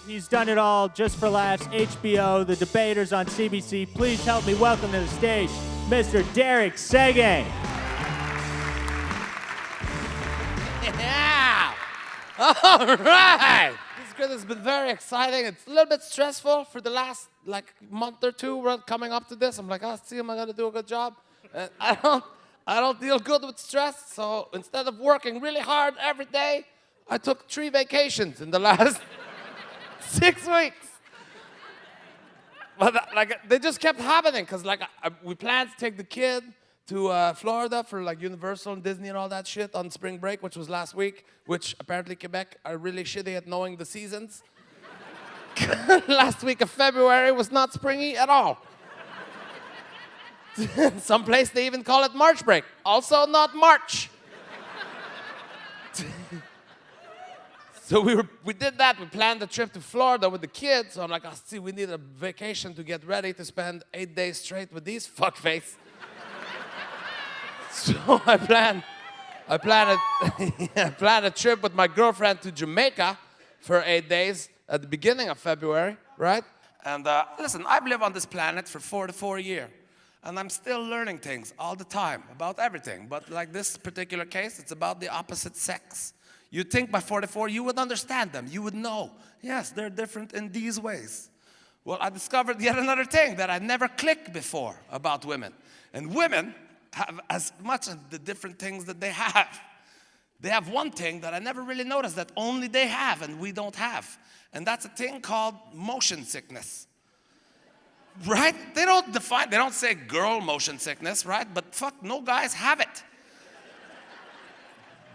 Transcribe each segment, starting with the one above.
He's done it all, Just for Laughs, HBO, The Debaters on CBC. Please help me welcome to the stage, Mr. Derek Seguin. Yeah! All right! This grid has been very exciting. It's a little bit stressful for the last month or two. We're coming up to this. I'm like, oh, see, am I going to do a good job? And I don't deal good with stress. So instead of working really hard every day, I took 3 vacations in the last 6 weeks. But they just kept happening because we planned to take the kid to Florida for Universal and Disney and all that shit on spring break, which was last week, which apparently Quebec are really shitty at knowing the seasons. Last week of February was not springy at all. Some place they even call it March break. Also not March. So we did that. We planned a trip to Florida with the kids. So I'm like, oh, see, we need a vacation to get ready to spend 8 days straight with these fuckface. So I planned a trip with my girlfriend to Jamaica for 8 days at the beginning of February, right? And listen, I've lived on this planet for 44 years. And I'm still learning things all the time about everything. But like this particular case, it's about the opposite sex. You'd think by 44 you would understand them. You would know, yes, they're different in these ways. Well, I discovered yet another thing that I never clicked before about women. And women have as much of the different things that they have. They have one thing that I never really noticed that only they have and we don't have. And that's a thing called motion sickness. Right? They don't say girl motion sickness, right? But fuck, no guys have it.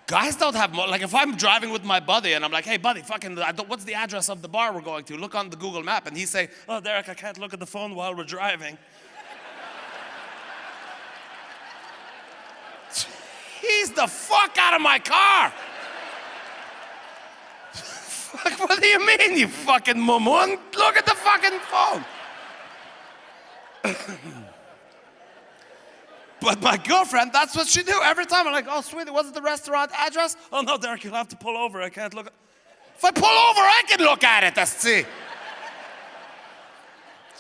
Guys don't have, if I'm driving with my buddy and I'm like, hey buddy, what's the address of the bar we're going to? Look on the Google map. And he say, oh Derek, I can't look at the phone while we're driving. He's the fuck out of my car. Fuck, what do you mean, you fucking mumun? Look at the fucking phone. But my girlfriend, that's what she do every time. I'm like, oh, sweetie, what's the restaurant address? Oh, no, Derek, you'll have to pull over. I can't look. If I pull over, I can look at it. That's see.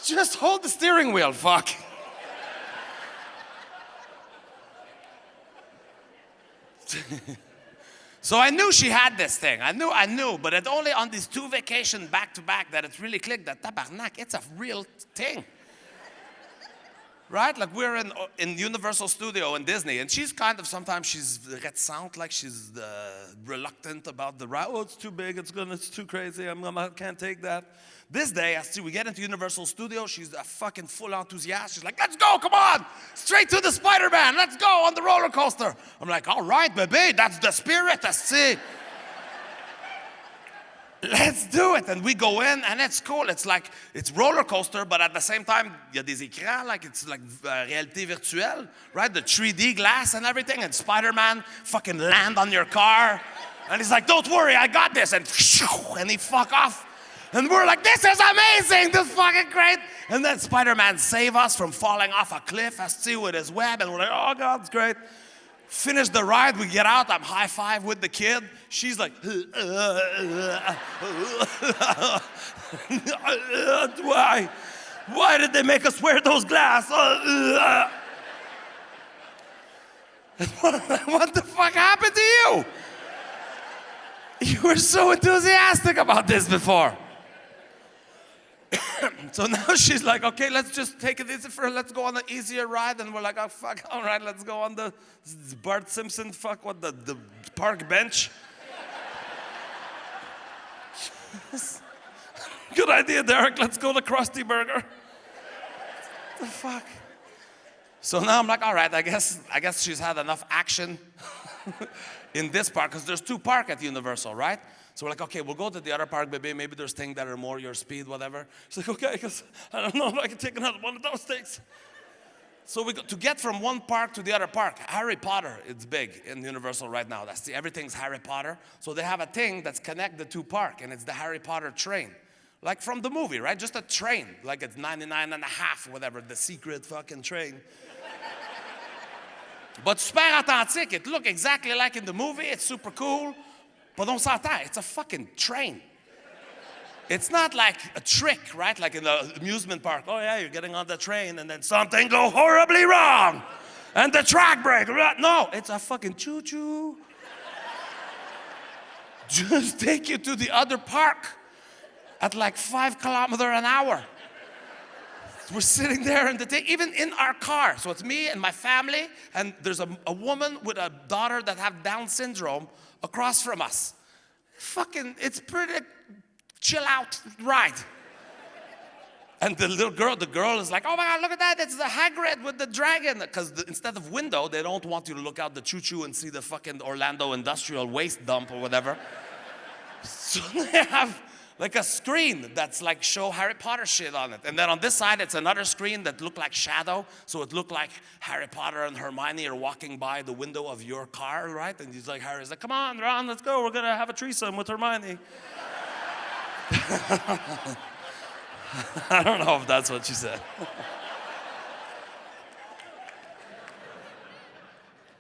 Just hold the steering wheel, fuck. So I knew she had this thing. I knew, but it's only on these 2 vacations back to back that it really clicked that tabarnak, it's a real thing. Right? Like we're in Universal Studio in Disney, and she's sometimes she's reticent, like she's reluctant about the ride. Oh, it's too big, it's too crazy, I can't take that. This day, we get into Universal Studio, she's a fucking full enthusiast. She's like, let's go, come on, straight to the Spider-Man, let's go on the roller coaster. I'm like, all right, baby, that's the spirit, see. Let's do it. And we go in, and it's cool. It's roller coaster, but at the same time, il y a des écrans, it's like réalité virtuelle, right? The 3D glass and everything, and Spider-Man fucking land on your car. And he's like, don't worry, I got this. And he fuck off. And we're like, this is amazing, this is fucking great. And then Spider-Man save us from falling off a cliff, with his web, and we're like, oh God, it's great. Finish the ride, we get out, I'm high-five with the kid. She's like, why? Why did they make us wear those glasses? What the fuck happened to you? You were so enthusiastic about this before. So now she's like, okay, let's just take it easy let's go on an easier ride. And we're like, oh, fuck, all right, let's go on the Bart Simpson, the park bench. Good idea, Derek, let's go to Krusty Burger. What the fuck? So now I'm like, all right, I guess she's had enough action in this park, because there's 2 parks at Universal, right? So we're like, okay, we'll go to the other park, baby. Maybe there's things that are more your speed, whatever. She's like, okay, because I don't know if I can take another one of those things. So we go to get from one park to the other park. Harry Potter, it's big in Universal right now. Everything's Harry Potter. So they have a thing that's connect the 2 parks, and it's the Harry Potter train. Like from the movie, right? Just a train. Like it's 99 and a half, whatever, the secret fucking train. But super authentique. It looks exactly like in the movie. It's super cool. But on s'entend, it's a fucking train. It's not like a trick, right? Like in the amusement park. Oh yeah, you're getting on the train and then something go horribly wrong. And the track break. No, it's a fucking choo-choo. Just take you to the other park at like 5 kilometers an hour. We're sitting there in the thing, even in our car. So it's me and my family, and there's a woman with a daughter that have Down syndrome across from us. Fucking, it's pretty chill out ride. And the girl is like, oh my God, look at that, it's the Hagrid with the dragon. Because instead of window, they don't want you to look out the choo-choo and see the fucking Orlando industrial waste dump or whatever. So they have like a screen that's like show Harry Potter shit on it. And then on this side, it's another screen that looked like shadow. So it looked like Harry Potter and Hermione are walking by the window of your car, right? And he's like, Harry's like, come on, Ron, let's go. We're going to have a threesome with Hermione. I don't know if that's what she said.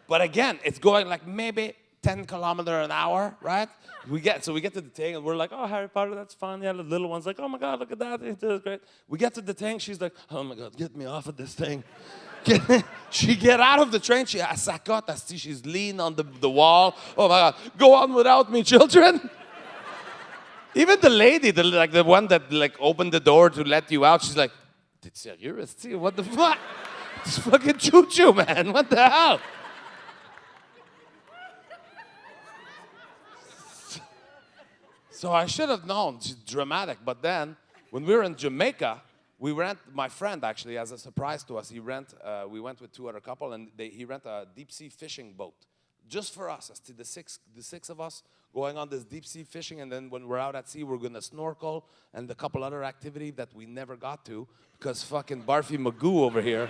But again, it's going like maybe 10 kilometers an hour, right? We get to the thing and we're like, oh, Harry Potter, that's fun. Yeah, the little one's like, oh my God, look at that. It is great. We get to the thing. She's like, oh my God, get me off of this thing. She get out of the train. She's leaning on the wall. Oh my God, go on without me, children. Even the lady, the one that like opened the door to let you out, she's like, serious? What the fuck? It's fucking choo-choo, man. What the hell? So I should have known. She's dramatic. But then, when we were in Jamaica, my friend actually, as a surprise to us, we went with 2 other couple, and he rented a deep-sea fishing boat. Just for us, the six of us going on this deep-sea fishing, and then when we're out at sea, we're going to snorkel and a couple other activities that we never got to because fucking Barfy Magoo over here.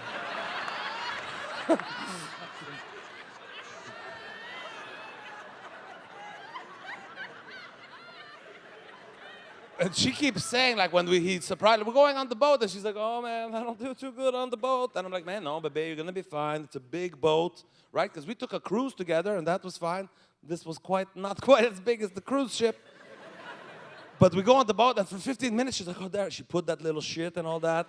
And she keeps saying, like, when he's surprised, we're going on the boat, and she's like, oh, man, I don't do too good on the boat. And I'm like, man, no, baby, you're going to be fine. It's a big boat, right? Because we took a cruise together, and that was fine. This was not quite as big as the cruise ship. But we go on the boat, and for 15 minutes, she's like, oh, Derek, she put that little shit and all that.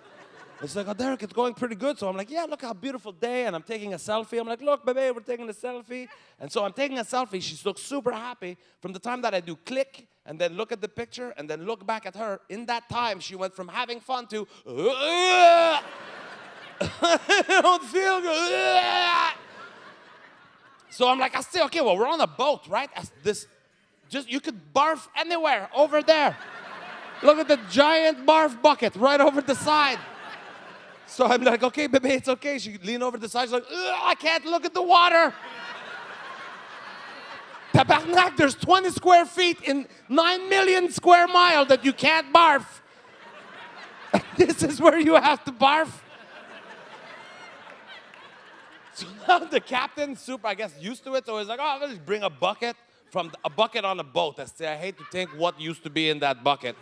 And she's like, oh, Derek, it's going pretty good. So I'm like, yeah, look how beautiful day. And I'm taking a selfie. I'm like, look, baby, we're taking a selfie. And so I'm taking a selfie. She looks super happy. From the time that I do click, and then look at the picture, and then look back at her, in that time, she went from having fun to, I don't feel good. So I'm like, I say, okay, well, we're on a boat, right? You could barf anywhere over there. Look at the giant barf bucket right over the side. So I'm like, okay, baby, it's okay. She leaned over the side. She's like, I can't look at the water. Tabarnak, there's 20 square feet in 9 million square miles that you can't barf. This is where you have to barf. So now the captain, super, I guess, used to it. So he's like, oh, let's bring a bucket on a boat. I hate to think what used to be in that bucket.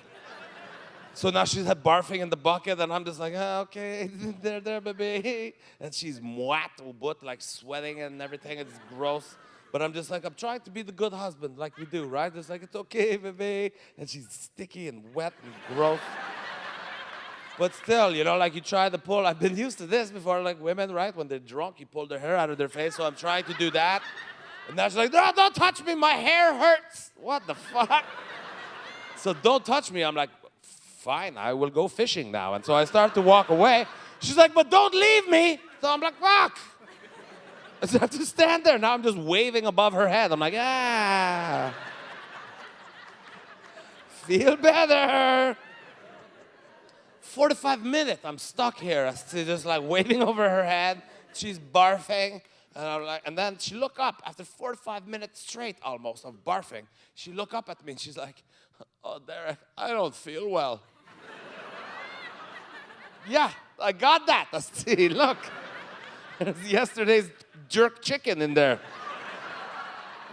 So now she's barfing in the bucket, and I'm just like, oh, okay, there, baby. And she's but like sweating and everything. It's gross. But I'm just like, I'm trying to be the good husband like we do, right? It's like, it's okay, baby. And she's sticky and wet and gross. But still, like you try to pull. I've been used to this before, like women, right? When they're drunk, you pull their hair out of their face. So I'm trying to do that. And now she's like, no, don't touch me. My hair hurts. What the fuck? So don't touch me. I'm like, fine, I will go fishing now. And so I start to walk away. She's like, but don't leave me. So I'm like, fuck. I just have to stand there. Now I'm just waving above her head. I'm like, ah. Feel better. 45 minutes, I'm stuck here. I'm just like waving over her head. She's barfing. And I'm like, and then she look up after 45 minutes straight almost of barfing. She look up at me and she's like, oh, Derek, I don't feel well. Yeah, I got that. See, look. There's yesterday's jerk chicken in there.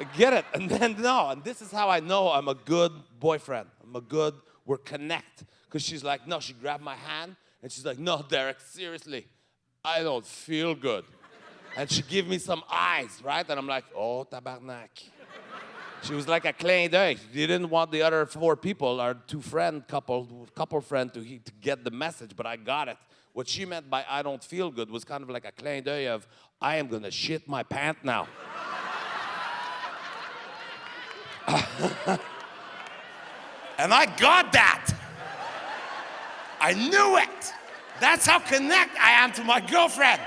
I get it. And then, and this is how I know I'm a good boyfriend. We're connect. Because she's like, no, she grabbed my hand. And she's like, no, Derek, seriously, I don't feel good. And she give me some eyes, right? And I'm like, oh, tabarnak. She was like a clin d'oeil. You didn't want the other 4 people, our 2 couple friend, to get the message, but I got it. What she meant by I don't feel good was kind of like a clin d'oeil of I am gonna shit my pant now. And I got that. I knew it. That's how connected I am to my girlfriend.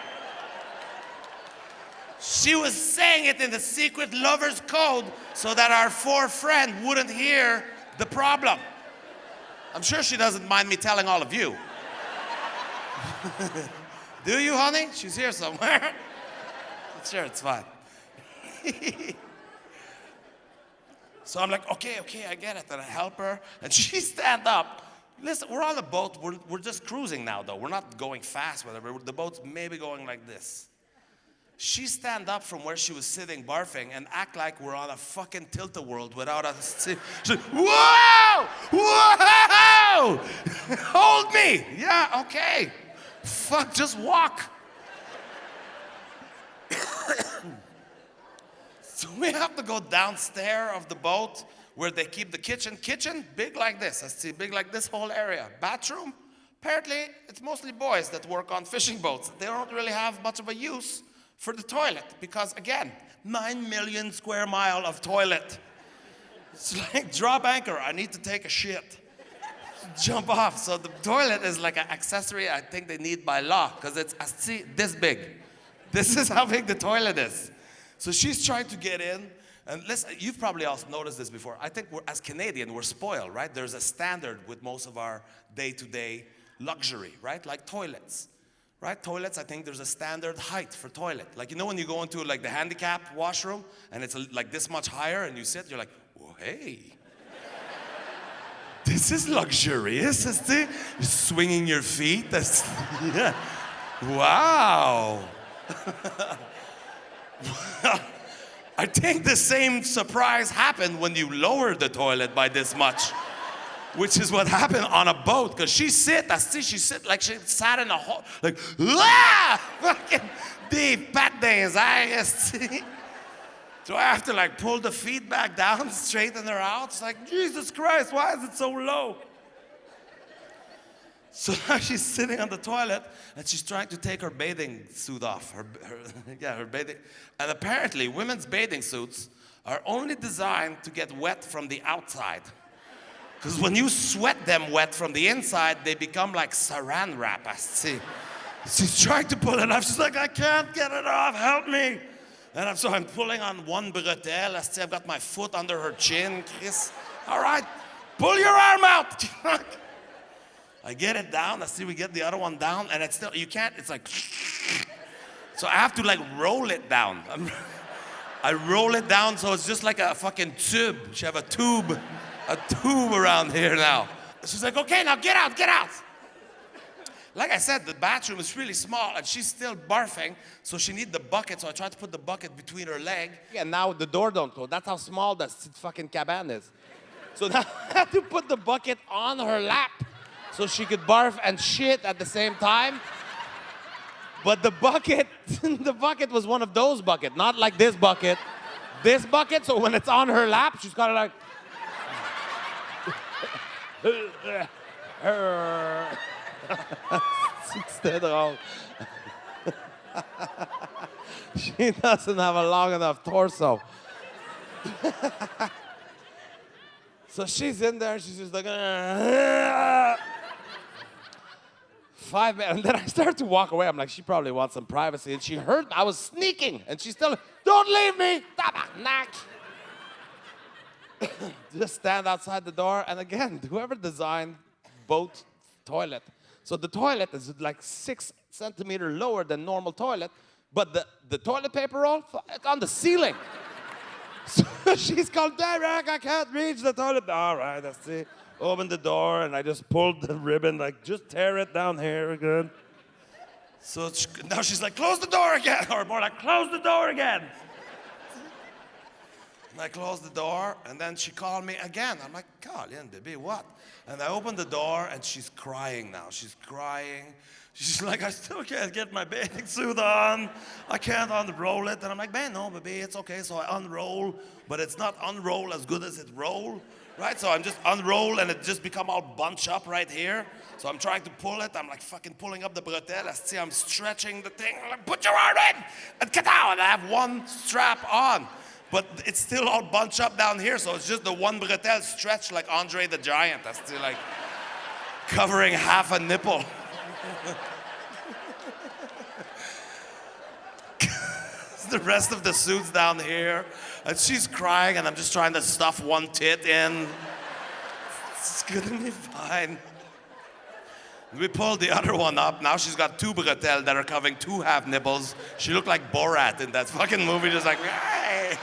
She was saying it in the secret lover's code so that our 4 friend wouldn't hear the problem. I'm sure she doesn't mind me telling all of you. Do you, honey? She's here somewhere. Sure, it's fine. So I'm like, okay, I get it. And I help her, and she stand up. Listen, we're on a boat. We're just cruising now, though. We're not going fast, whatever. The boat's maybe going like this. She stand up from where she was sitting barfing and act like we're on a fucking tilt-a-whirl without us. She's like, whoa! Whoa! Hold me! Yeah, okay. Fuck, just walk. So we have to go downstairs of the boat where they keep the kitchen. Kitchen, big like this. I see, big like this whole area. Bathroom, apparently it's mostly boys that work on fishing boats. They don't really have much of a use for the toilet because, again, 9 million square mile of toilet. It's like drop anchor, I need to take a shit. Jump off. So the toilet is like an accessory I think they need by law because it's, see, this big. This is how big the toilet is. So she's trying to get in, and listen, you've probably also noticed this before. I think as Canadian, we're spoiled, right? There's a standard with most of our day-to-day luxury, right? Like toilets, right? Toilets, I think there's a standard height for toilet. Like, you know when you go into like the handicapped washroom, and it's like this much higher, and you sit, you're like, oh, hey. This is luxurious, you're swinging your feet, that's, yeah. Wow. I think the same surprise happened when you lowered the toilet by this much, which is what happened on a boat, because she sit like she sat in a hole, like, fucking deep bad days, I guess. So I have to like pull the feet back down, straighten her out. It's like, Jesus Christ, why is it so low? So now she's sitting on the toilet and she's trying to take her bathing suit off. Her bathing. And apparently, women's bathing suits are only designed to get wet from the outside. Because when you sweat them wet from the inside, they become like saran wrap. I see. She's trying to pull it off. She's like, I can't get it off. Help me. And I'm pulling on one bretelle. I see I've got my foot under her chin. Chris, all right, pull your arm out. I get it down. I see we get the other one down, and it's still, you can't, it's like, so I have to like roll it down. I roll it down so it's just like a fucking tube. She have a tube around here now. She's like, okay, now get out. Like I said, the bathroom is really small, and she's still barfing, so she needs the bucket, so I tried to put the bucket between her leg. And now the door don't close. That's how small that fucking cabin is. So now I had to put the bucket on her lap, so she could barf and shit at the same time. But the bucket was one of those buckets, not like this bucket. This bucket, so when it's on her lap, she's kind of like... Instead of... She doesn't have a long enough torso. So she's in there, she's just like... 5 minutes, and then I start to walk away. I'm like, she probably wants some privacy. And she heard I was sneaking, and she's still, don't leave me! Just stand outside the door, and again, whoever designed boat toilet. So the toilet is like 6 centimeters lower than normal toilet, but the toilet paper roll, it's on the ceiling. So she's called, Derek, I can't reach the toilet. All right, let's see. Open the door, and I just pulled the ribbon, like, just tear it down here again. So now she's like, close the door again, or more like, close the door again. And I closed the door, and then she called me again. I'm like, Colin, baby, what? And I opened the door, and she's crying now. She's crying. She's like, I still can't get my bathing suit on. I can't unroll it. And I'm like, man, no, baby, it's okay. So I unroll, but it's not unroll as good as it roll, right? So I'm just unroll, and it just become all bunch up right here. So I'm trying to pull it. I'm like fucking pulling up the bretelle. I see I'm stretching the thing. I'm like, put your arm in, and get out. And I have one strap on. But it's still all bunched up down here, so it's just the one bretelle stretched like Andre the Giant. That's still like covering half a nipple. The rest of the suit's down here, and she's crying, and I'm just trying to stuff one tit in. It's gonna be fine. We pulled the other one up. Now she's got two bretelles that are covering two half nipples. She looked like Borat in that fucking movie, just like, hey.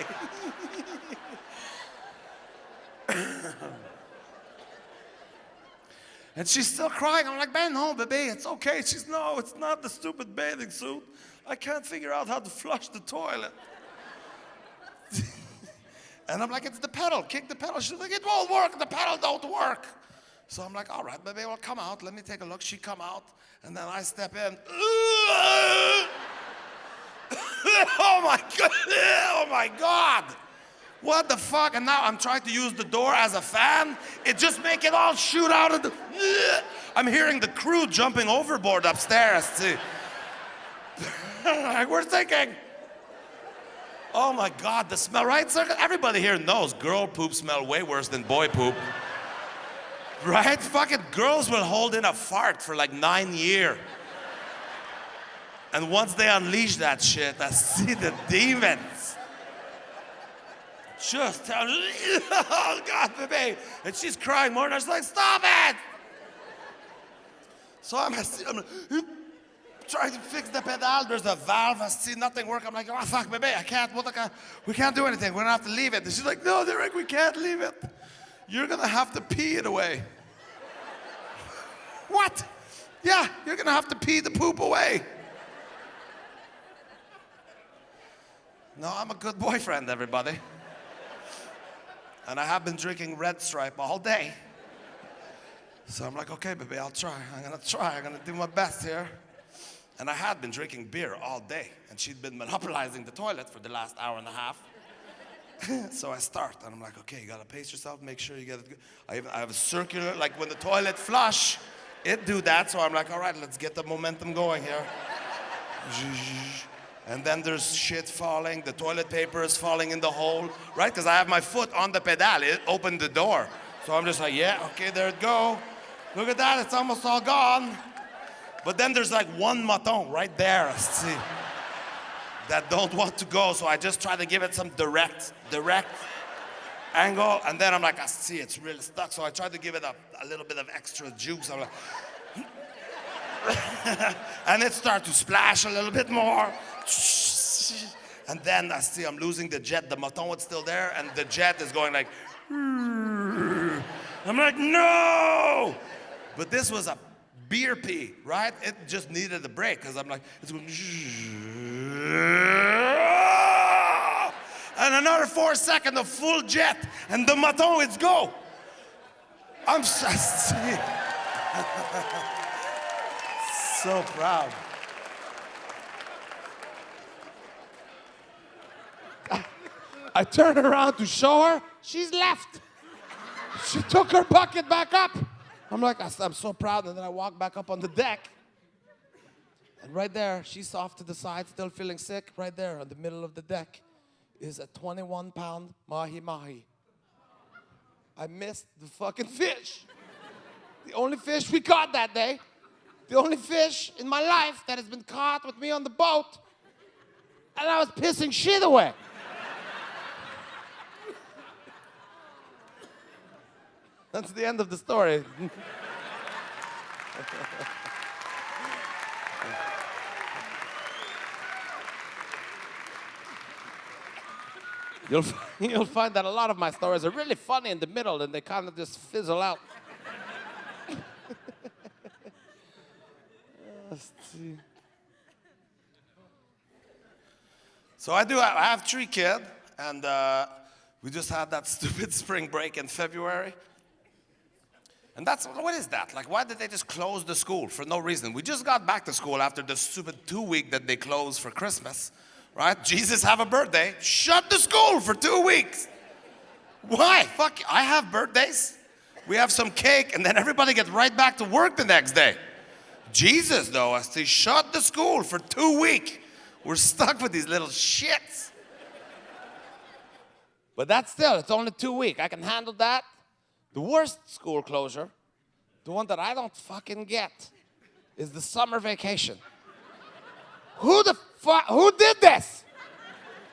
And she's still crying. I'm like, man, no, baby, it's okay. She's, no, it's not the stupid bathing suit. I can't figure out how to flush the toilet. And I'm like, it's the pedal. Kick the pedal. She's like, it won't work. The pedal don't work. So I'm like, all right, baby, well, come out. Let me take a look. She come out, and then I step in. Oh, my God. Oh, my God. What the fuck? And now I'm trying to use the door as a fan. It just make it all shoot out of the... I'm hearing the crew jumping overboard upstairs, too. Like, we're thinking... Oh, my God, the smell, right? So everybody here knows girl poop smell way worse than boy poop. Right? Fucking girls will hold in a fart for like 9 years. And once they unleash that shit, I see the demons. Just tell, oh God, baby. And she's crying more, and I was like, stop it! So I'm trying to fix the pedal. There's a valve. I see nothing work. I'm like, oh fuck, baby, I can't. We can't do anything. We're gonna have to leave it. And she's like, no, Derek, we can't leave it. You're gonna have to pee it away. What? Yeah, you're gonna have to pee the poop away. No, I'm a good boyfriend, everybody. And I have been drinking Red Stripe all day. So I'm like, okay, baby, I'll try. I'm gonna do my best here. And I had been drinking beer all day, and she'd been monopolizing the toilet for the last hour and a half. So I start, and I'm like, okay, you gotta pace yourself, make sure you get it good. I have a circular, like when the toilet flush, it do that, so I'm like, all right, let's get the momentum going here. And then there's shit falling, the toilet paper is falling in the hole, right? Because I have my foot on the pedal, it opened the door. So I'm just like, yeah, okay, there it go. Look at that, it's almost all gone. But then there's like one maton right there, see, that don't want to go. So I just try to give it some direct angle. And then I'm like, I see it's really stuck. So I try to give it a little bit of extra juice. I'm like, and it starts to splash a little bit more. And then I see I'm losing the jet. The maton is still there, and the jet is going like, I'm like, no! But this was a beer pee, right? It just needed a break, because I'm like, it's going, and another 4 seconds of full jet, and the maton, it's go. I'm so proud. I turn around to show her, she's left. She took her bucket back up. I'm like, I'm so proud, and then I walk back up on the deck. And right there, she's off to the side, still feeling sick. Right there on the middle of the deck is a 21-pound mahi-mahi. I missed the fucking fish. The only fish we caught that day. The only fish in my life that has been caught with me on the boat. And I was pissing shit away. That's the end of the story. You'll find that a lot of my stories are really funny in the middle, and they kind of just fizzle out. Let's see. So I have 3 kids, and We just had that stupid spring break in February. And what is that? Like, why did they just close the school for no reason? We just got back to school after the stupid 2 week that they closed for Christmas, right? Jesus have a birthday, shut the school for 2 weeks. Why? Fuck, I have birthdays. We have some cake, and then everybody gets right back to work the next day. Jesus, though, has to shut the school for 2 weeks. We're stuck with these little shits. But that's still, it's only 2 weeks. I can handle that. The worst school closure, the one that I don't fucking get, is the summer vacation. Who did this?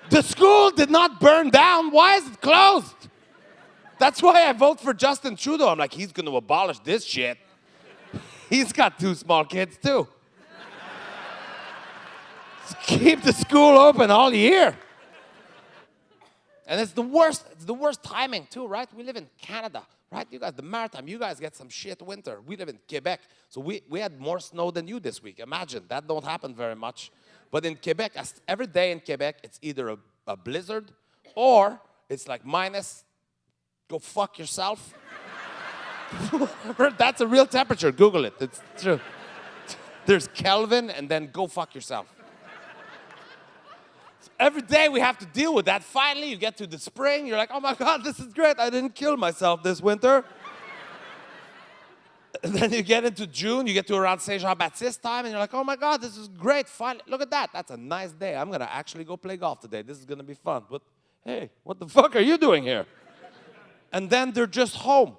The school did not burn down. Why is it closed? That's why I vote for Justin Trudeau. I'm like, he's going to abolish this shit. He's got 2 small kids too. Keep the school open all year. And it's the worst timing too, right? We live in Canada, right? You guys, the maritime, you guys get some shit winter. We live in Quebec. So we had more snow than you this week. Imagine, that don't happen very much. But in Quebec, every day in Quebec, it's either a blizzard or it's like minus, go fuck yourself. That's a real temperature. Google it. It's true. There's Kelvin and then go fuck yourself. Every day we have to deal with that. Finally, you get to the spring. You're like, oh my God, this is great. I didn't kill myself this winter. And then you get into June. You get to around Saint Jean-Baptiste time. And you're like, oh my God, this is great. Finally, look at that. That's a nice day. I'm going to actually go play golf today. This is going to be fun. But hey, what the fuck are you doing here? And then they're just home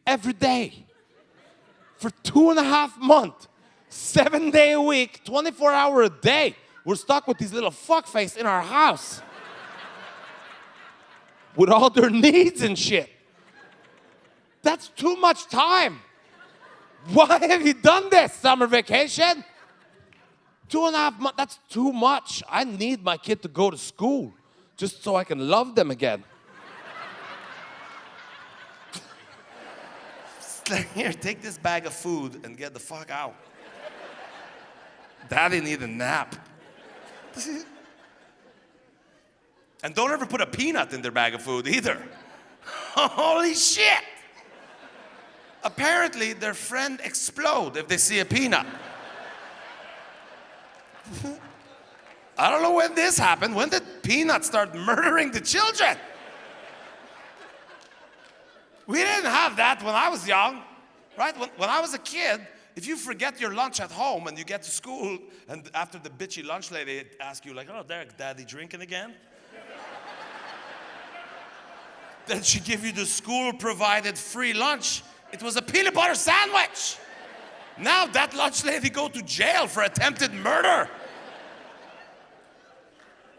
every day for 2.5 months, 7 days a week, 24 hours a day. We're stuck with these little fuckface in our house with all their needs and shit. That's too much time. Why have you done this, summer vacation? 2.5 months, that's too much. I need my kid to go to school just so I can love them again. Here, take this bag of food and get the fuck out. Daddy need a nap. And don't ever put a peanut in their bag of food either. Holy shit! Apparently, their friend explode if they see a peanut. I don't know when this happened. When did peanuts start murdering the children? We didn't have that when I was young, right? When I was a kid, if you forget your lunch at home and you get to school and after the bitchy lunch lady asks you like, oh, Derek, daddy drinking again? Then she give you the school-provided free lunch. It was a peanut butter sandwich. Now that lunch lady go to jail for attempted murder.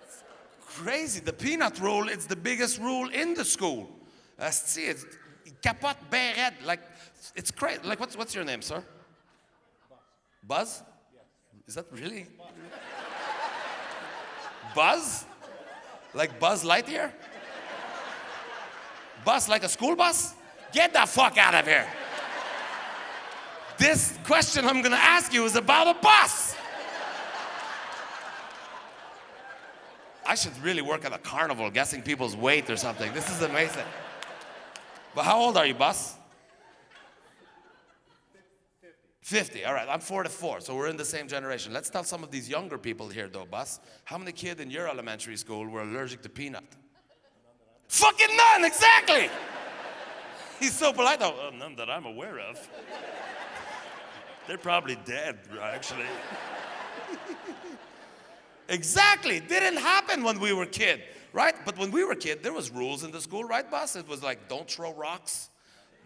It's crazy. The peanut rule, it's the biggest rule in the school. See, it's capote bien red. Like, it's crazy. Like, what's your name, sir? Buzz? Yes. Is that really? Buzz? Like Buzz Lightyear? Bus like a school bus? Get the fuck out of here. This question I'm gonna ask you is about a bus. I should really work at a carnival guessing people's weight or something. This is amazing. But how old are you, Bus? 50, all right, I'm 44, so we're in the same generation. Let's tell some of these younger people here though, Bus. How many kids in your elementary school were allergic to peanut? Fucking none, exactly! He's so polite, though. None that I'm aware of. They're probably dead, actually. Exactly, didn't happen when we were kid, right? But when we were kid, there was rules in the school, right, Bus? It was like, don't throw rocks,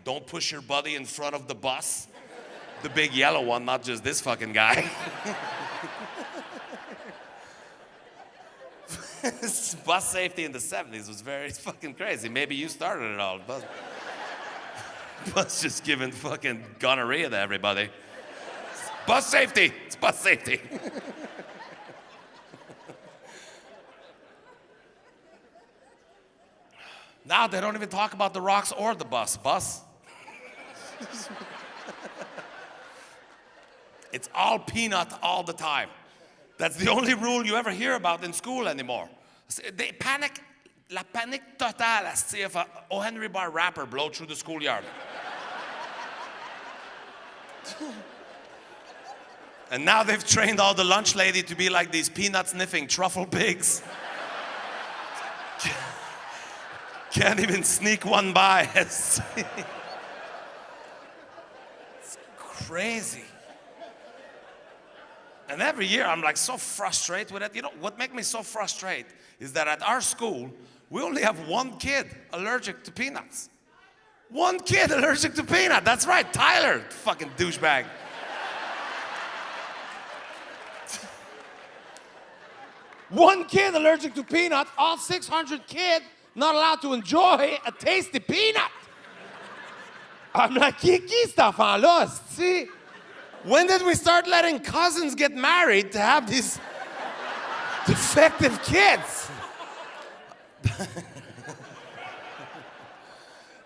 don't push your buddy in front of the bus. The big yellow one, not just this fucking guy. Bus safety in the 70s was very fucking crazy. Maybe you started it all. Bus just giving fucking gonorrhea to everybody. Bus safety. It's bus safety. Now they don't even talk about the rocks or the bus. Bus. It's all peanut all the time. That's the only rule you ever hear about in school anymore. They panic la panique totale asti, if a O. Henry bar wrapper blow through the schoolyard. And now they've trained all the lunch lady to be like these peanut-sniffing truffle pigs. Can't even sneak one by. It's crazy. And every year I'm like so frustrated with it. You know, what makes me so frustrated is that at our school, we only have one kid allergic to peanuts. One kid allergic to peanut. That's right, Tyler, fucking douchebag. One kid allergic to peanut, all 600 kids not allowed to enjoy a tasty peanut. I'm like, qui cet enfant-là, see? When did we start letting cousins get married to have these defective kids?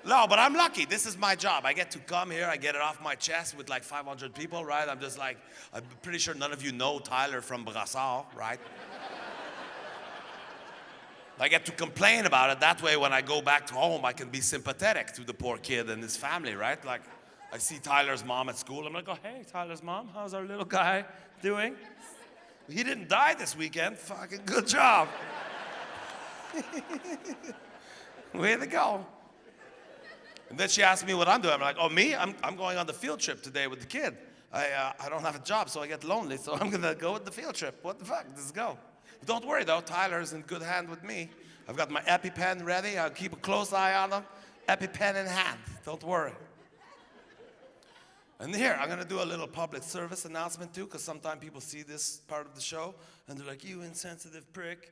No, but I'm lucky. This is my job. I get to come here. I get it off my chest with like 500 people, right? I'm just like, I'm pretty sure none of you know Tyler from Brassard, right? I get to complain about it. That way, when I go back to home, I can be sympathetic to the poor kid and his family, right? Like, I see Tyler's mom at school. I'm like, oh, hey, Tyler's mom, how's our little guy doing? He didn't die this weekend. Fucking good job. Way to go. And then she asked me what I'm doing. I'm like, oh, me? I'm going on the field trip today with the kid. I don't have a job, so I get lonely, so I'm going to go with the field trip. What the fuck? Let's go. Don't worry, though. Tyler's in good hand with me. I've got my EpiPen ready. I'll keep a close eye on him. EpiPen in hand. Don't worry. And here, I'm going to do a little public service announcement, too, because sometimes people see this part of the show, and they're like, you insensitive prick.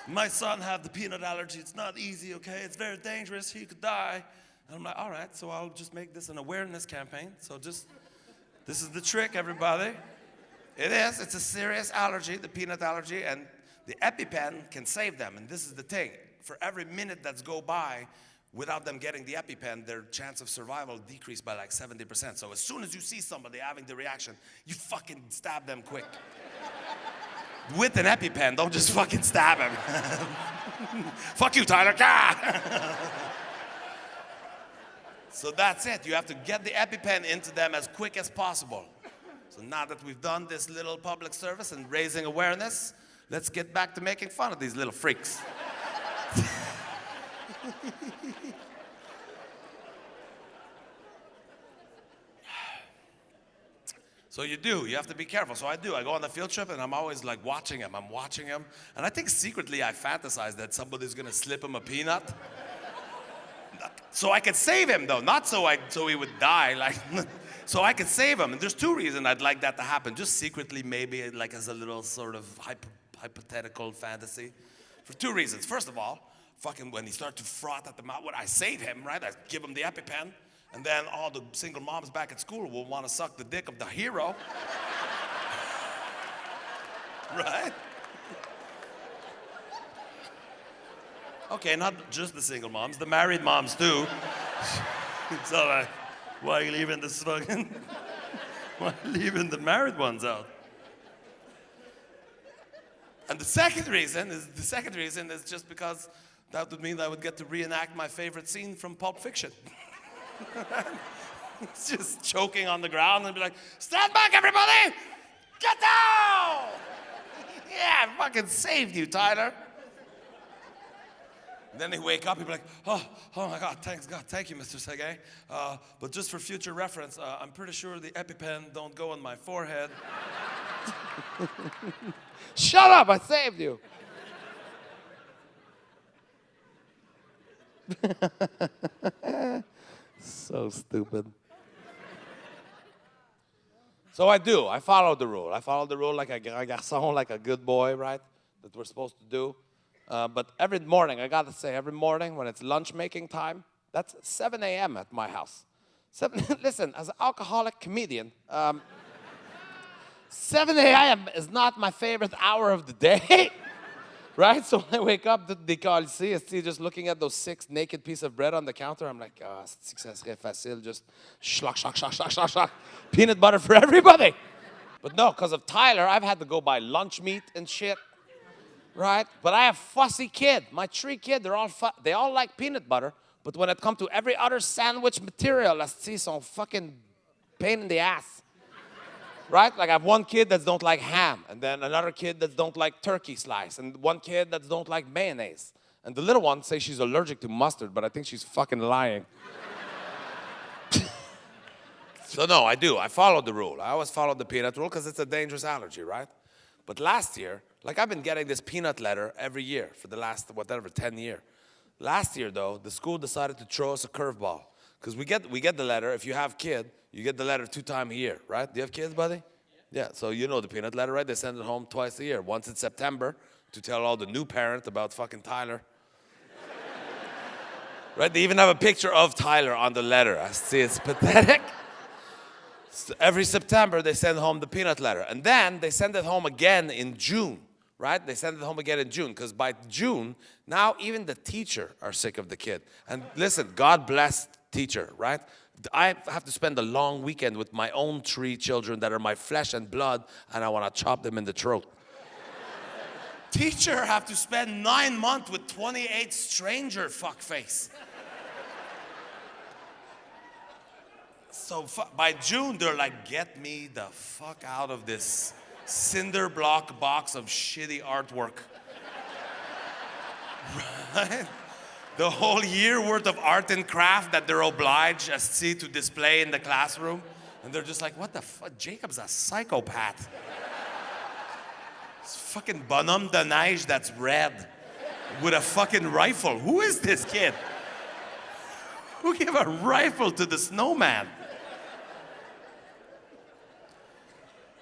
My son had the peanut allergy. It's not easy, okay? It's very dangerous. He could die. And I'm like, all right, so I'll just make this an awareness campaign. So this is the trick, everybody. It is. It's a serious allergy, the peanut allergy, and the EpiPen can save them. And this is the thing. For every minute that's go by without them getting the EpiPen, their chance of survival decreased by like 70%. So as soon as you see somebody having the reaction, you fucking stab them quick. With an EpiPen, don't just fucking stab him. Fuck you, Tyler. So that's it. You have to get the EpiPen into them as quick as possible. So now that we've done this little public service and raising awareness, let's get back to making fun of these little freaks. So you have to be careful. So I do. I go on the field trip and I'm always like watching him. I'm watching him. And I think secretly I fantasize that somebody's gonna slip him a peanut. So I could save him though, not so he would die. Like, so I could save him. And there's two reasons I'd like that to happen. Just secretly, maybe like as a little sort of hypothetical fantasy. For two reasons. First of all, fucking when he starts to froth at the mouth, I save him, right? I give him the EpiPen. And then all the single moms back at school will want to suck the dick of the hero. Right? Okay, not just the single moms, the married moms too. So like, why are you leaving this fucking, why are you leaving the married ones out? And the second reason is just because that would mean I would get to reenact my favorite scene from Pulp Fiction. It's just choking on the ground and be like, stand back, everybody! Get down! Yeah, I fucking saved you, Tyler. And then they wake up, he'd be like, oh my God, thanks God, thank you, Mr. Seguin. But just for future reference, I'm pretty sure the EpiPen don't go on my forehead. Shut up, I saved you. So stupid. So I follow the rule. I follow the rule like a garçon, like a good boy, right? That we're supposed to do. But every morning, I gotta say, every morning when it's lunch making time, that's 7 a.m. at my house. Listen, as an alcoholic comedian, 7 a.m. is not my favorite hour of the day. Right? So when I wake up, I see just looking at those 6 naked pieces of bread on the counter. I'm like, ça serait facile, just schlock. Peanut butter for everybody. But no, because of Tyler, I've had to go buy lunch meat and shit. right? But I have fussy kid. My 3 kids, they all like peanut butter. But when it comes to every other sandwich material, let's see some fucking pain in the ass. Right? Like I have one kid that don't like ham, and then another kid that don't like turkey slice, and one kid that don't like mayonnaise. And the little one says she's allergic to mustard, but I think she's fucking lying. So no, I do. I follow the rule. I always follow the peanut rule because it's a dangerous allergy, right? But last year, like I've been getting this peanut letter every year for the last, 10 years. Last year, though, the school decided to throw us a curveball. Because we get the letter, if you have kid, you get the letter 2 times a year, right? Do you have kids, buddy? Yeah, so you know the peanut letter, right? They send it home twice a year. Once in September to tell all the new parent about fucking Tyler. Right? They even have a picture of Tyler on the letter. I see, it's pathetic. So every September, they send home the peanut letter. And then they send it home again in June, right? They send it home again in June, because by June, now even the teacher are sick of the kid. And listen, God bless teacher, right? I have to spend a long weekend with my own 3 children that are my flesh and blood, and I want to chop them in the throat. Teacher have to spend 9 months with 28 stranger fuckface. So by June, they're like, get me the fuck out of this cinder block box of shitty artwork. Right? The whole year worth of art and craft that they're obliged to display in the classroom. And they're just like, what the fuck? Jacob's a psychopath. It's fucking bonhomme de neige that's red with a fucking rifle. Who is this kid? Who gave a rifle to the snowman?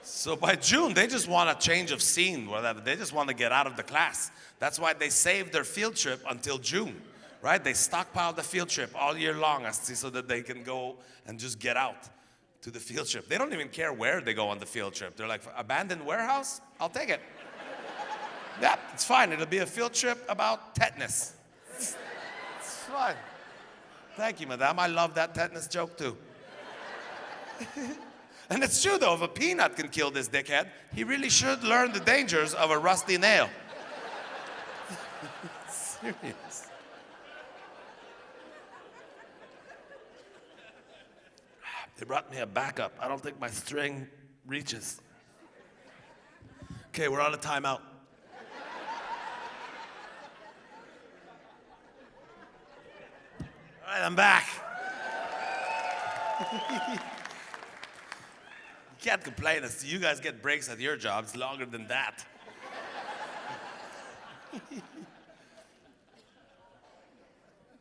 So by June, they just want a change of scene, whatever. They just want to get out of the class. That's why they saved their field trip until June, right? They stockpiled the field trip all year long, so that they can go and just get out to the field trip. They don't even care where they go on the field trip. They're like, abandoned warehouse? I'll take it. Yeah, it's fine. It'll be a field trip about tetanus. It's fine. Thank you, madame. I love that tetanus joke, too. And it's true, though. If a peanut can kill this dickhead, he really should learn the dangers of a rusty nail. Serious. They brought me a backup. I don't think my string reaches. Okay, we're on a timeout. All right, I'm back. You can't complain. You guys get breaks at your jobs longer than that.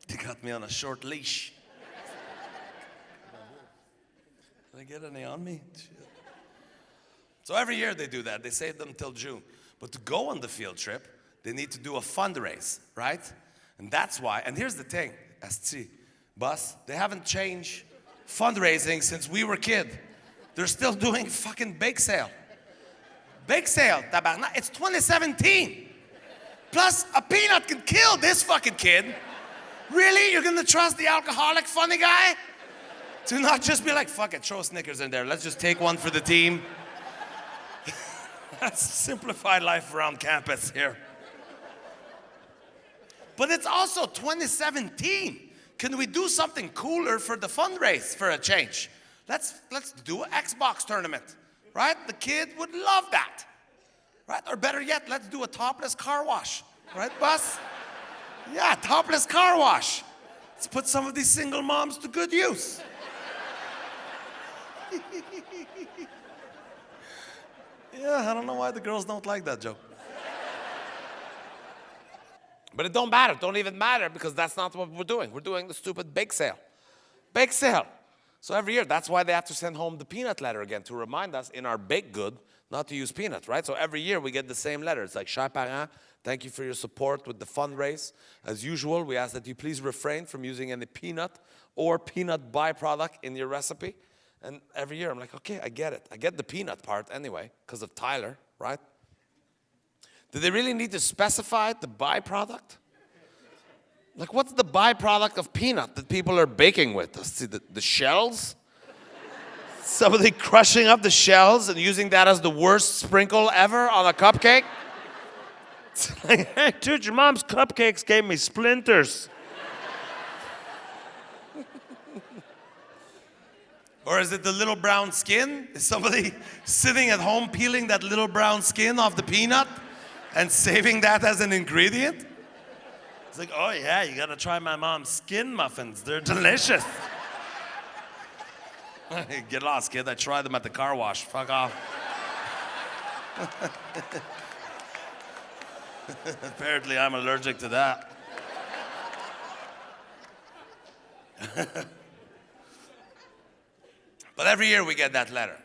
They got me on a short leash. Did I get any on me? Shit. So every year they do that. They save them till June. But to go on the field trip, they need to do a fundraise, right? And that's why. And here's the thing, ST, Bus, they haven't changed fundraising since we were kid. They're still doing fucking bake sale. Bake sale, tabarnak. It's 2017. Plus, a peanut can kill this fucking kid. Really? You're gonna trust the alcoholic funny guy? To not just be like, fuck it, throw Snickers in there. Let's just take one for the team. That's simplified life around campus here. But it's also 2017. Can we do something cooler for the fundraise for a change? Let's do an Xbox tournament, right? The kid would love that, right? Or better yet, let's do a topless car wash, right, Bus? Yeah, topless car wash. Let's put some of these single moms to good use. Yeah, I don't know why the girls don't like that joke. But it don't matter. It don't even matter because that's not what we're doing. We're doing the stupid bake sale. Bake sale. So every year, that's why they have to send home the peanut letter again to remind us in our baked good not to use peanut, right? So every year we get the same letter. It's like, chers parents, thank you for your support with the fundraise. As usual, we ask that you please refrain from using any peanut or peanut byproduct in your recipe. And every year I'm like, okay, I get it. I get the peanut part anyway because of Tyler, right? Do they really need to specify the byproduct? Like, what's the byproduct of peanut that people are baking with? See, the shells? Somebody crushing up the shells and using that as the worst sprinkle ever on a cupcake? It's like, hey, dude, your mom's cupcakes gave me splinters. Or is it the little brown skin? Is somebody sitting at home peeling that little brown skin off the peanut and saving that as an ingredient? It's like, oh yeah, you gotta try my mom's skin muffins. They're delicious. Get lost, kid. I tried them at the car wash. Fuck off. Apparently, I'm allergic to that. But every year we get that letter.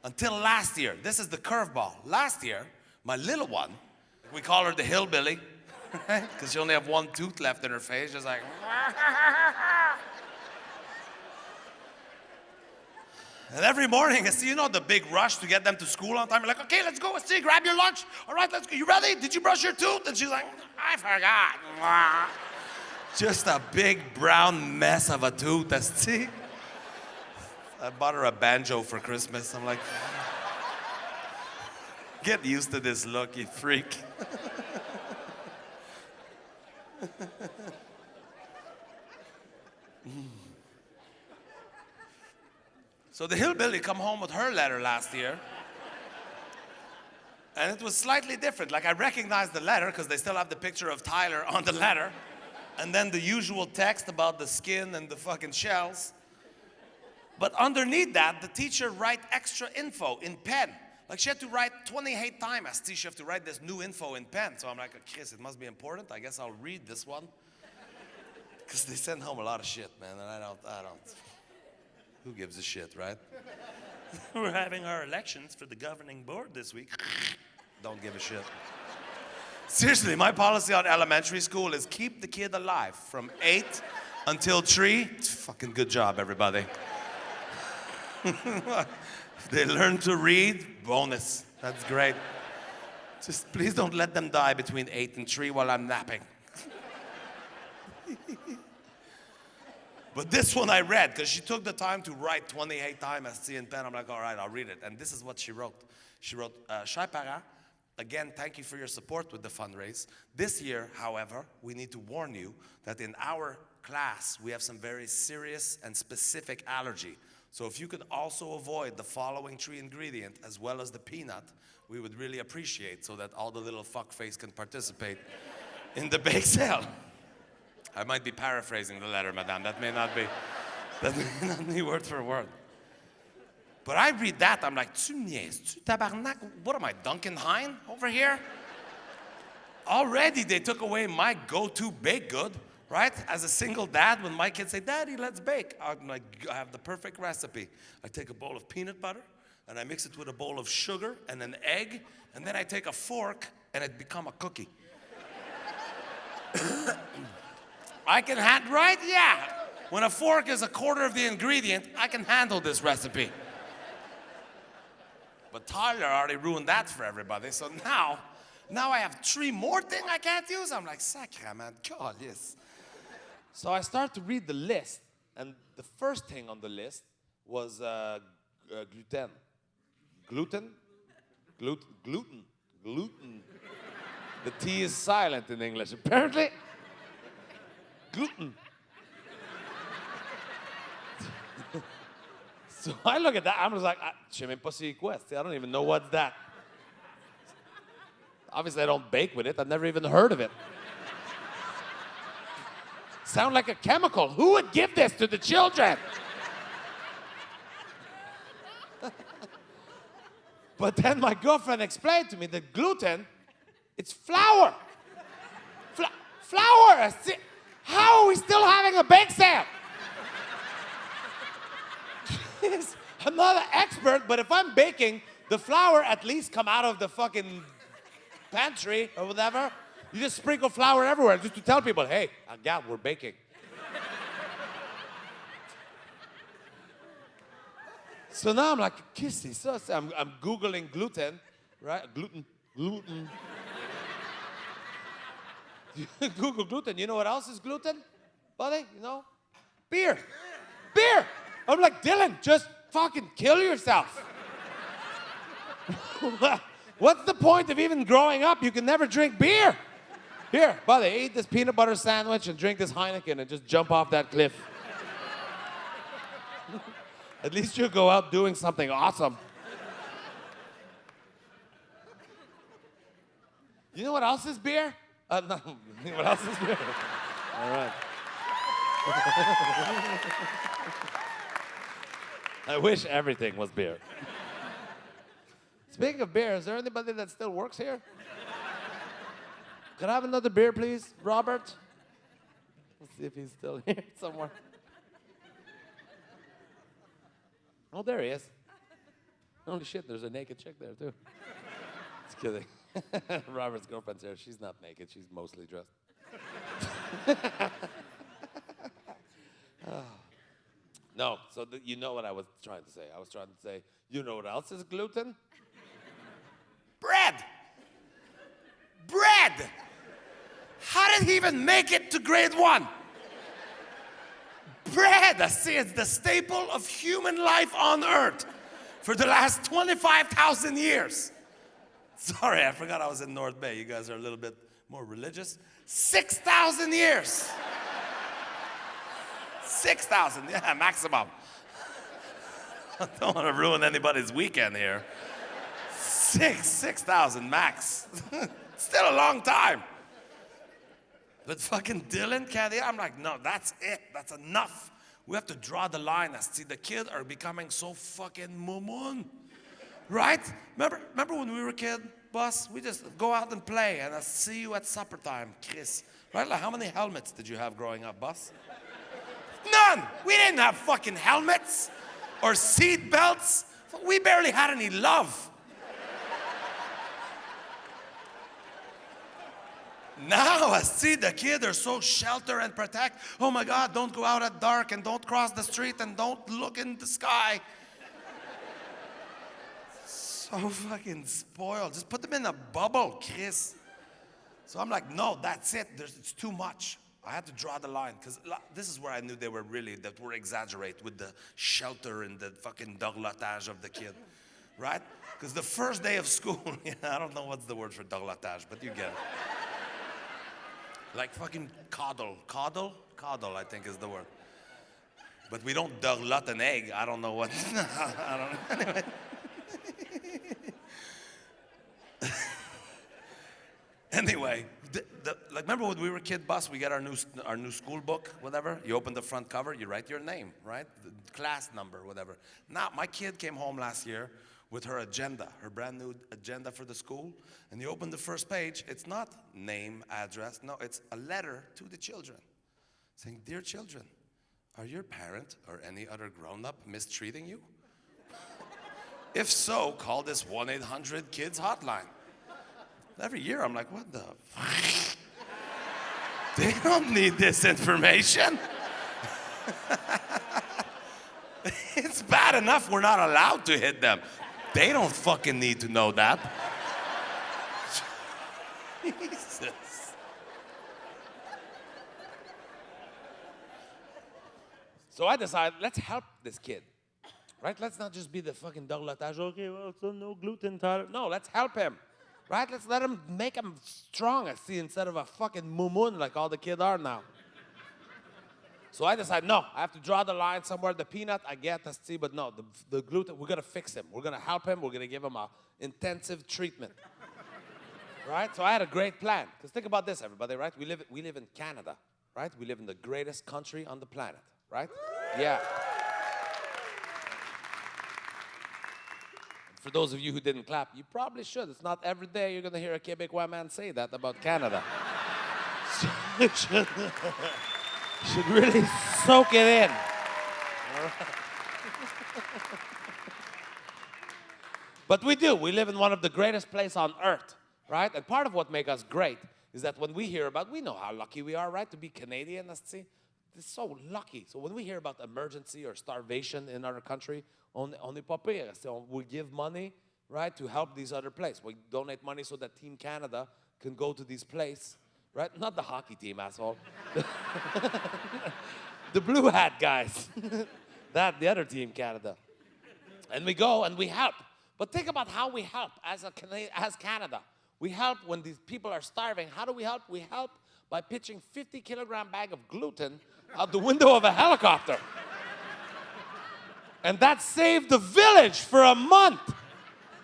Until last year. This is the curveball. Last year, my little one, we call her the hillbilly, right? Because she only have one tooth left in her face, just like. And every morning, you know the big rush to get them to school on time. You're like, okay, let's go. See, grab your lunch. All right, let's go. You ready? Did you brush your tooth? And she's like, I forgot. Just a big brown mess of a tooth. See? I bought her a banjo for Christmas. I'm like, get used to this look, you freak. So the hillbilly come home with her letter last year. And it was slightly different. Like I recognized the letter because they still have the picture of Tyler on the letter. And then the usual text about the skin and the fucking shells. But underneath that, the teacher write extra info in pen. Like she had to write 28 times as teacher have to write this new info in pen. So I'm like, Chris, it must be important. I guess I'll read this one. Because they send home a lot of shit, man, and I don't. Who gives a shit, right? We're having our elections for the governing board this week. Don't give a shit. Seriously, my policy on elementary school is keep the kid alive from 8 until 3. Fucking good job, everybody. If they learn to read, bonus. That's great. Just please don't let them die between 8 and 3 while I'm napping. But this one I read, because she took the time to write 28 times as C in pen. I'm like, all right, I'll read it. And this is what she wrote. She wrote, Chers parents, again, thank you for your support with the fundraise. This year, however, we need to warn you that in our class, we have some very serious and specific allergy. So if you could also avoid the following 3 ingredients, as well as the peanut, we would really appreciate so that all the little fuckface can participate in the bake sale. I might be paraphrasing the letter, madame. That may not be word for word. But I read that, I'm like, tu niaises, tu tabarnak? What am I, Duncan Hine over here? Already they took away my go-to baked good, right? As a single dad, when my kids say, Daddy, let's bake. I'm like, I have the perfect recipe. I take a bowl of peanut butter, and I mix it with a bowl of sugar and an egg, and then I take a fork, and it become a cookie. I can right? Yeah. When a fork is a quarter of the ingredient, I can handle this recipe. But Tyler already ruined that for everybody. So now I have 3 more things I can't use. I'm like, sacrament, God, yes. So I start to read the list. And the first thing on the list was gluten. Gluten. The T is silent in English, apparently. Gluten. So I look at that, I'm just like, je sais même pas c'est quoi. I don't even know what's that. Obviously I don't bake with it, I've never even heard of it. Sound like a chemical. Who would give this to the children? But then my girlfriend explained to me that gluten, it's flour. Flour! How are we still having a bake sale? I'm not an expert, but if I'm baking, the flour at least come out of the fucking pantry or whatever. You just sprinkle flour everywhere just to tell people, hey, God, we're baking. So now I'm like, kissy. So I'm Googling gluten, right? Gluten. Google gluten. You know what else is gluten, buddy? You know? Beer. I'm like, Dylan, just fucking kill yourself. What's the point of even growing up? You can never drink beer. Here, buddy, eat this peanut butter sandwich and drink this Heineken and just jump off that cliff. At least you'll go out doing something awesome. You know what else is beer? No, you know what else is beer? All right. I wish everything was beer. Speaking of beer, is there anybody that still works here? Could I have another beer, please, Robert? Let's see if he's still here somewhere. Oh, there he is. Holy shit, there's a naked chick there, too. Just kidding. Robert's girlfriend's here. She's not naked. She's mostly dressed. No, so you know what I was trying to say. I was trying to say, you know what else is gluten? Bread! Bread! How did he even make it to grade 1? Bread! I see, it's the staple of human life on earth for the last 25,000 years. Sorry, I forgot I was in North Bay. You guys are a little bit more religious. 6,000 years. 6,000, yeah, maximum. I don't want to ruin anybody's weekend here. 6,000 max. Still a long time. But fucking Dylan, Candy, I'm like, no, that's it. That's enough. We have to draw the line. I see the kids are becoming so fucking mumun. Right? Remember when we were a kid, boss? We just go out and play, and I see you at supper time, Chris. Right? Like, how many helmets did you have growing up, boss? None! We didn't have fucking helmets or seat belts. We barely had any love. Now I see the kids are so shelter and protect. Oh my God, don't go out at dark and don't cross the street and don't look in the sky. So fucking spoiled. Just put them in a bubble, Chris. So I'm like, no, that's it. It's too much. I had to draw the line because this is where I knew they were really, that were exaggerate with the shelter and the fucking doglatage of the kid, right? Because the first day of school, I don't know what's the word for doglatage, but you get it. Like fucking coddle. Coddle, I think is the word. But we don't doglat an egg. I don't know what. I don't know. Anyway, like remember when we were kid bus, we get our new school book, whatever. You open the front cover, you write your name, right? The class number, whatever. Now, my kid came home last year with her agenda, her brand new agenda for the school. And you open the first page, it's not name, address. No, it's a letter to the children saying, "Dear children, are your parent or any other grown-up mistreating you? If so, call this 1-800-KIDS hotline." Every year, I'm like, what the fuck? They don't need this information. It's bad enough we're not allowed to hit them. They don't fucking need to know that. Jesus. So I decided, let's help this kid. Right? Let's not just be the fucking doglatage. Okay, well, so no gluten tolerant. No, let's help him. Right? Let's let him, make him strong, I see, instead of a fucking mumun like all the kids are now. So I decided, no, I have to draw the line somewhere. The peanut, I get, I see, but no, the gluten, we're gonna fix him. We're gonna help him. We're gonna give him a intensive treatment. Right? So I had a great plan. Because think about this, everybody, right? We live in Canada, right? We live in the greatest country on the planet, right? Yeah. For those of you who didn't clap, you probably should. It's not every day you're gonna hear a Quebecois man say that about Canada. So you should really soak it in. All right. But we do. We live in one of the greatest places on earth, right? And part of what makes us great is that when we hear about, we know how lucky we are, right? To be Canadian, see? It's so lucky. So when we hear about emergency or starvation in our country, on the papier, so we give money, right, to help these other places. We donate money so that Team Canada can go to these places, right? Not the hockey team, asshole. The blue hat guys. The other Team Canada. And we go and we help. But think about how we help as Canada. We help when these people are starving. How do we help? We help by pitching 50-kilogram bag of gluten out the window of a helicopter. And that saved the village for a month.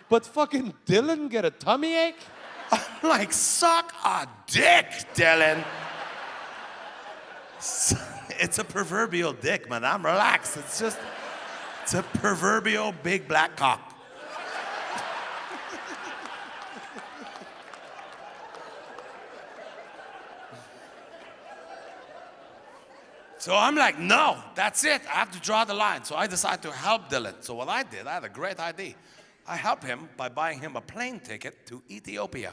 But fucking Dylan get a tummy ache? I'm like, suck a dick, Dylan. It's a proverbial dick, madame. Relax. It's a proverbial big black cock. So I'm like, no, that's it. I have to draw the line. So I decided to help Dylan. So what I did, I had a great idea. I helped him by buying him a plane ticket to Ethiopia.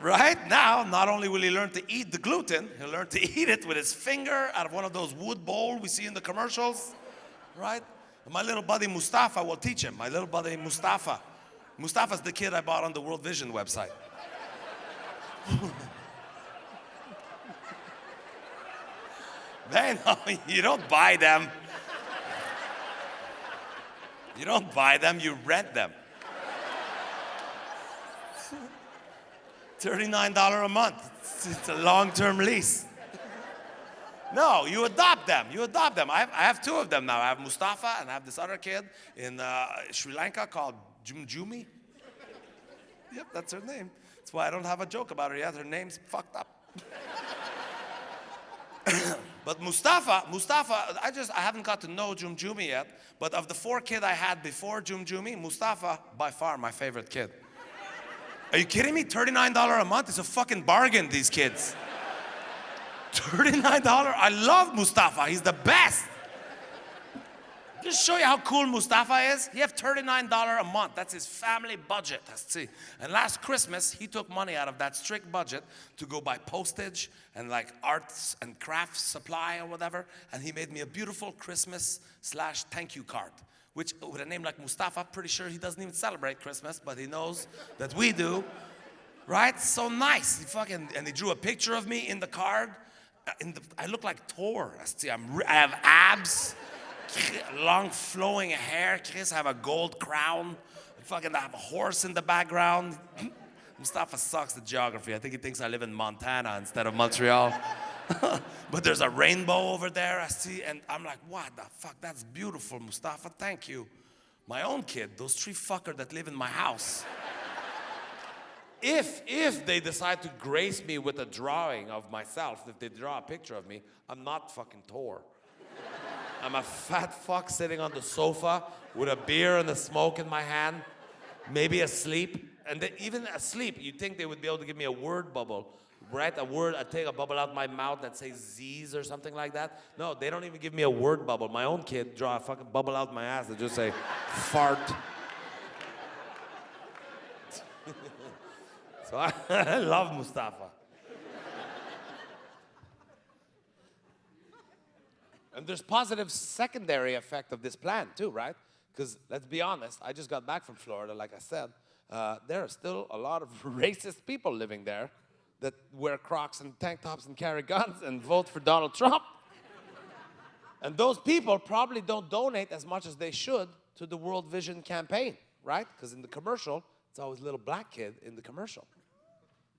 Right? Now, not only will he learn to eat the gluten, he'll learn to eat it with his finger out of one of those wood bowls we see in the commercials. Right? My little buddy Mustafa will teach him. My little buddy Mustafa. Mustafa's the kid I bought on the World Vision website. Man, no, you don't buy them. You don't buy them, you rent them. $39 a month. It's a long-term lease. No, you adopt them. You adopt them. I have two of them now. I have Mustafa and I have this other kid in Sri Lanka called Jumjumi. Yep, that's her name. That's why I don't have a joke about her yet. Her name's fucked up. But Mustafa, I haven't got to know Jumjumi yet, but of the 4 kids I had before Jumjumi, Mustafa, by far my favorite kid. Are you kidding me? $39 a month is a fucking bargain, these kids. $39, I love Mustafa, he's the best. Just show you how cool Mustafa is. He have $39 a month. That's his family budget. See. And last Christmas, he took money out of that strict budget to go buy postage and like arts and crafts supply or whatever. And he made me a beautiful Christmas/thank you card, which with a name like Mustafa, pretty sure he doesn't even celebrate Christmas, but he knows that we do. Right? So nice. And he drew a picture of me in the card. I look like Thor. See, I have abs. Long flowing hair. Chris, I have a gold crown. I have a horse in the background. Mustafa sucks at geography. I think he thinks I live in Montana instead of Montreal. But there's a rainbow over there, I see, and I'm like, what the fuck? That's beautiful, Mustafa. Thank you. My own kid, those 3 fuckers that live in my house. If they decide to grace me with a drawing of myself, if they draw a picture of me, I'm not fucking Thor. I'm a fat fuck sitting on the sofa with a beer and a smoke in my hand, maybe asleep. And even asleep, you'd think they would be able to give me a word bubble, right? I'd take a bubble out my mouth that says Z's or something like that. No, they don't even give me a word bubble. My own kid draw a fucking bubble out my ass that just say, fart. So I love Mustafa. And there's positive secondary effect of this plan too, right? Because let's be honest, I just got back from Florida, like I said. There are still a lot of racist people living there that wear Crocs and tank tops and carry guns and vote for Donald Trump. And those people probably don't donate as much as they should to the World Vision campaign, right? Because in the commercial, it's always a little black kid in the commercial.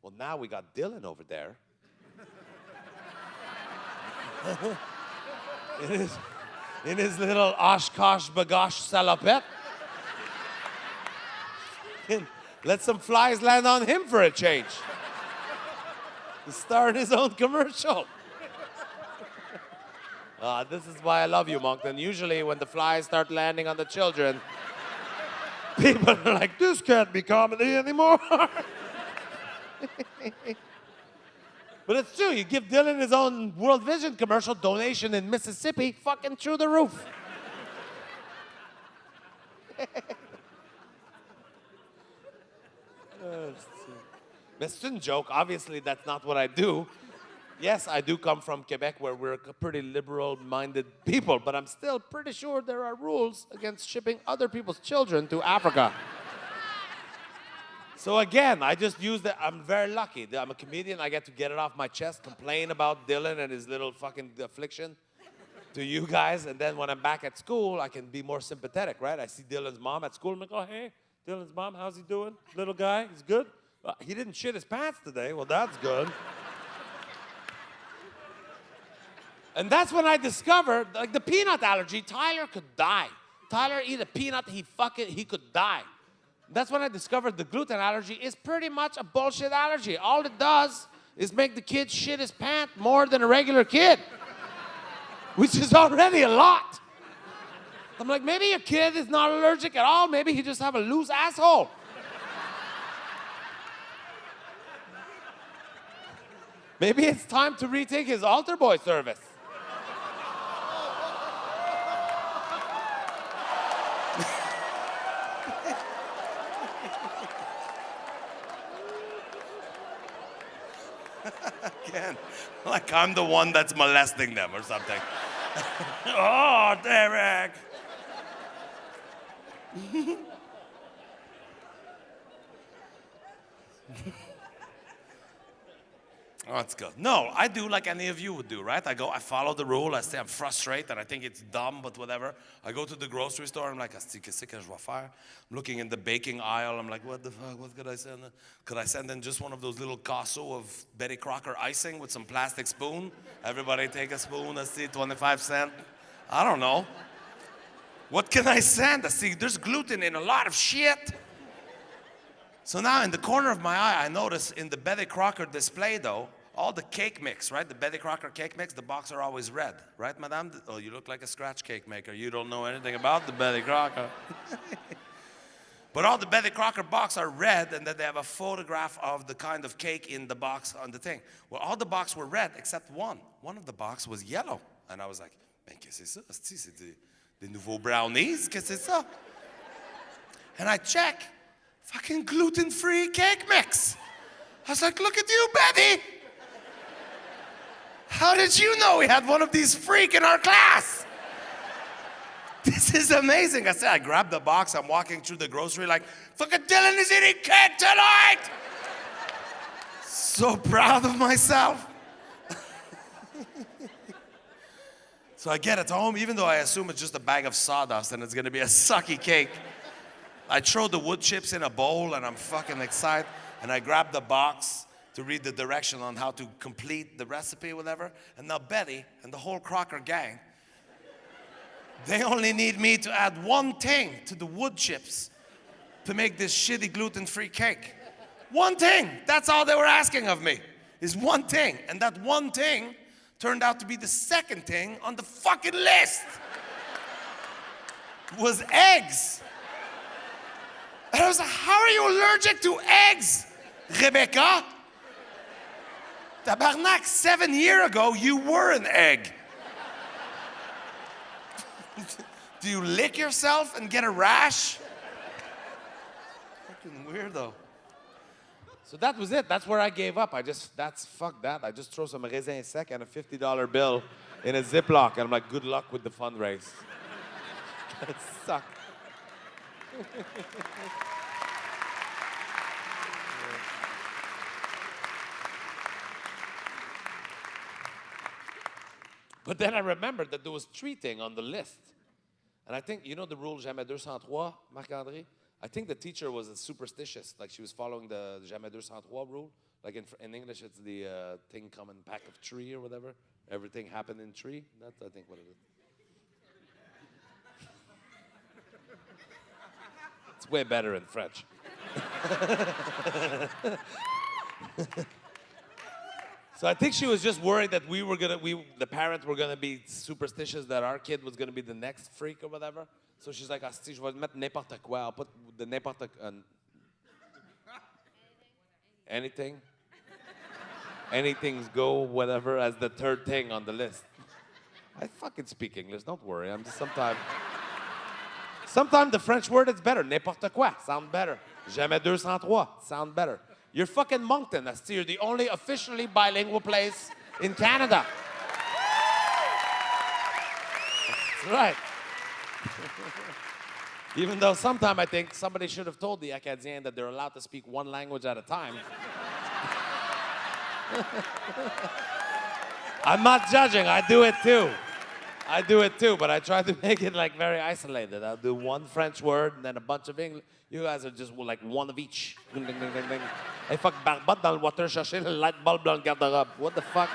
Well, now we got Dylan over there. In his little Oshkosh bagosh salopette. Let some flies land on him for a change. He's starring his own commercial. This is why I love you, Moncton. Usually when the flies start landing on the children, people are like, this can't be comedy anymore. But it's true, you give Dylan his own World Vision commercial, donation in Mississippi, fucking through the roof. Mais c'est une joke. Obviously, that's not what I do. Yes, I do come from Quebec, where we're a pretty liberal-minded people, but I'm still pretty sure there are rules against shipping other people's children to Africa. So again, I just use that. I'm very lucky. I'm a comedian. I get to get it off my chest, complain about Dylan and his little fucking affliction. to you guys, and then when I'm back at school, I can be more sympathetic, right? I see Dylan's mom at school, I'm like, oh, hey, Dylan's mom, how's he doing? Little guy, he's good? He didn't shit his pants today. Well, that's good. And that's when I discovered, like the peanut allergy, Tyler could die. Tyler eat a peanut, he could die. That's when I discovered the gluten allergy is pretty much a bullshit allergy. All it does is make the kid shit his pants more than a regular kid, which is already a lot. I'm like, maybe your kid is not allergic at all. Maybe he just have a loose asshole. Maybe it's time to retake his altar boy service. Again, like I'm the one that's molesting them or something. Oh, Derek. Oh, that's good. No, I do like any of you would do, right? I follow the rule. I say I'm frustrated and I think it's dumb, but whatever. I go to the grocery store. I'm like, qu'est-ce que je vais faire? I'm looking in the baking aisle. I'm like, what the fuck? What could I send? Could I send in just one of those little casseaux of Betty Crocker icing with some plastic spoon? Everybody take a spoon. I see 25 cents. I don't know. What can I send? I see there's gluten in a lot of shit. So now in the corner of my eye, I notice in the Betty Crocker display though, all the cake mix, right? The Betty Crocker cake mix, the box are always red, right, madame? Oh, you look like a scratch cake maker. You don't know anything about the Betty Crocker. But all the Betty Crocker box are red, and then they have a photograph of the kind of cake in the box on the thing. Well, all the box were red except one. One of the box was yellow. And I was like, mais qu'est-ce que c'est ça? C'est des nouveaux brownies? Qu'est-ce que c'est ça? And I check. Fucking gluten-free cake mix. I was like, look at you, Betty. How did you know we had one of these freak in our class? This is amazing. I grabbed the box. I'm walking through the grocery like, fucking Dylan is eating cake tonight. So proud of myself. So I get it home, even though I assume it's just a bag of sawdust and it's gonna be a sucky cake. I throw the wood chips in a bowl and I'm fucking excited. And I grab the box to read the direction on how to complete the recipe or whatever. And now Betty and the whole Crocker gang, they only need me to add one thing to the wood chips to make this shitty gluten-free cake. One thing. That's all they were asking of me, is one thing. And that one thing turned out to be the second thing on the fucking list. Was eggs. And I was like, how are you allergic to eggs, Rebecca? Tabarnak, 7 years ago, you were an egg. Do you lick yourself and get a rash? Fucking weirdo. So that was it. That's where I gave up. Fuck that. I just throw some raisin sec and a $50 bill in a Ziploc. And I'm like, good luck with the fundraise. That sucked. But then I remembered that there was treating on the list. And I think, you know the rule jamais 203, Marc-André? I think the teacher was superstitious, like she was following the jamais 203 rule. Like in English, it's the thing come in pack of tree or whatever. Everything happened in tree. That's, I think, what it is. It's way better in French. So I think she was just worried that the parents were gonna be superstitious that our kid was gonna be the next freak or whatever. So she's like, si, je vais mettre n'importe quoi. I'll put the n'importe anything. Anything's go, whatever, as the third thing on the list. I fucking speak English, don't worry. I'm just sometimes the French word is better. N'importe quoi, sound better. Jamais 203, sound better. You're fucking Moncton, you're the only officially bilingual place in Canada. That's right. Even though sometimes I think somebody should have told the Acadiens that they're allowed to speak one language at a time. I'm not judging, I do it too. I do it too, but I try to make it like very isolated. I'll do one French word and then a bunch of English. You guys are just like one of each. Ding, ding, ding, ding, ding. Hey, fuck, barbat dans le water, chercher le light bulb dans le garde-robe. What the fuck?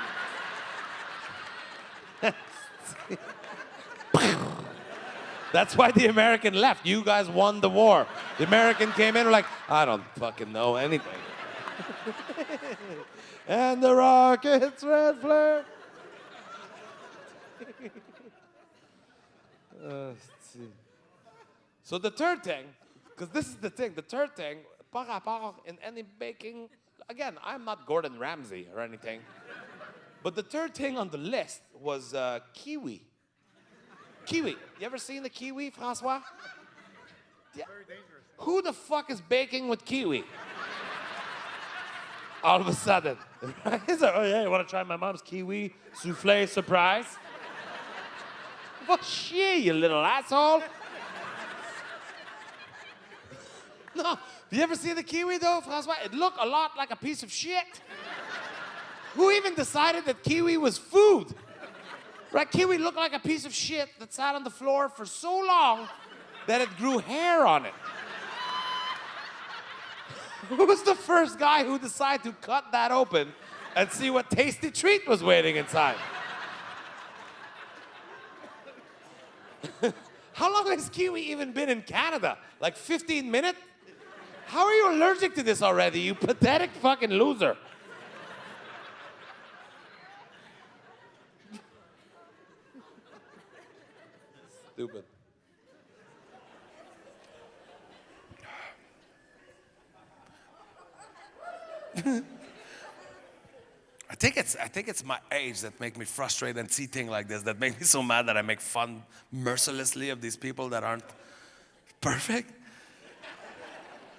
That's why the American left. You guys won the war. The American came in and like, I don't fucking know anything. And the rockets red flare. Let's see. So the third thing, because this is the thing, the third thing, par rapport in any baking, again, I'm not Gordon Ramsay or anything, but the third thing on the list was kiwi. Kiwi. You ever seen the kiwi, Francois? Yeah. Very dangerous. Who the fuck is baking with kiwi? All of a sudden. He's like, oh yeah, you want to try my mom's kiwi souffle surprise? Well, shit, you little asshole. No, you ever see the kiwi though, Francois? It looked a lot like a piece of shit. Who even decided that kiwi was food? Right, kiwi looked like a piece of shit that sat on the floor for so long that it grew hair on it. Who was the first guy who decided to cut that open and see what tasty treat was waiting inside? How long has kiwi even been in Canada? Like 15 minutes? How are you allergic to this already, you pathetic fucking loser? Stupid. I think it's my age that make me frustrated and see things like this, that make me so mad that I make fun mercilessly of these people that aren't perfect.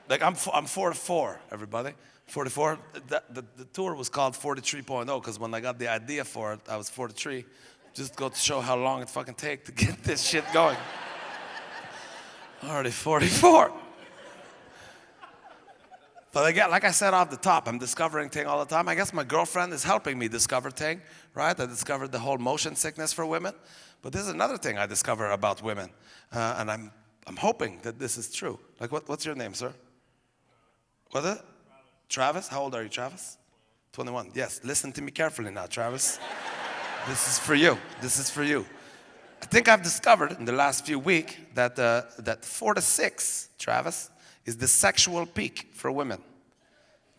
Like I'm 44, everybody. 44. The tour was called 43.0 because when I got the idea for it, I was 43. Just go to show how long it fucking take to get this shit going. Already 44. But again, like I said off the top, I'm discovering things all the time. I guess my girlfriend is helping me discover things, right? I discovered the whole motion sickness for women. But this is another thing I discovered about women. And I'm hoping that this is true. Like, what's your name, sir? What's it? Travis? How old are you, Travis? 21. Yes, listen to me carefully now, Travis. This is for you. This is for you. I think I've discovered in the last few weeks that that 4 to 6, Travis, is the sexual peak for women.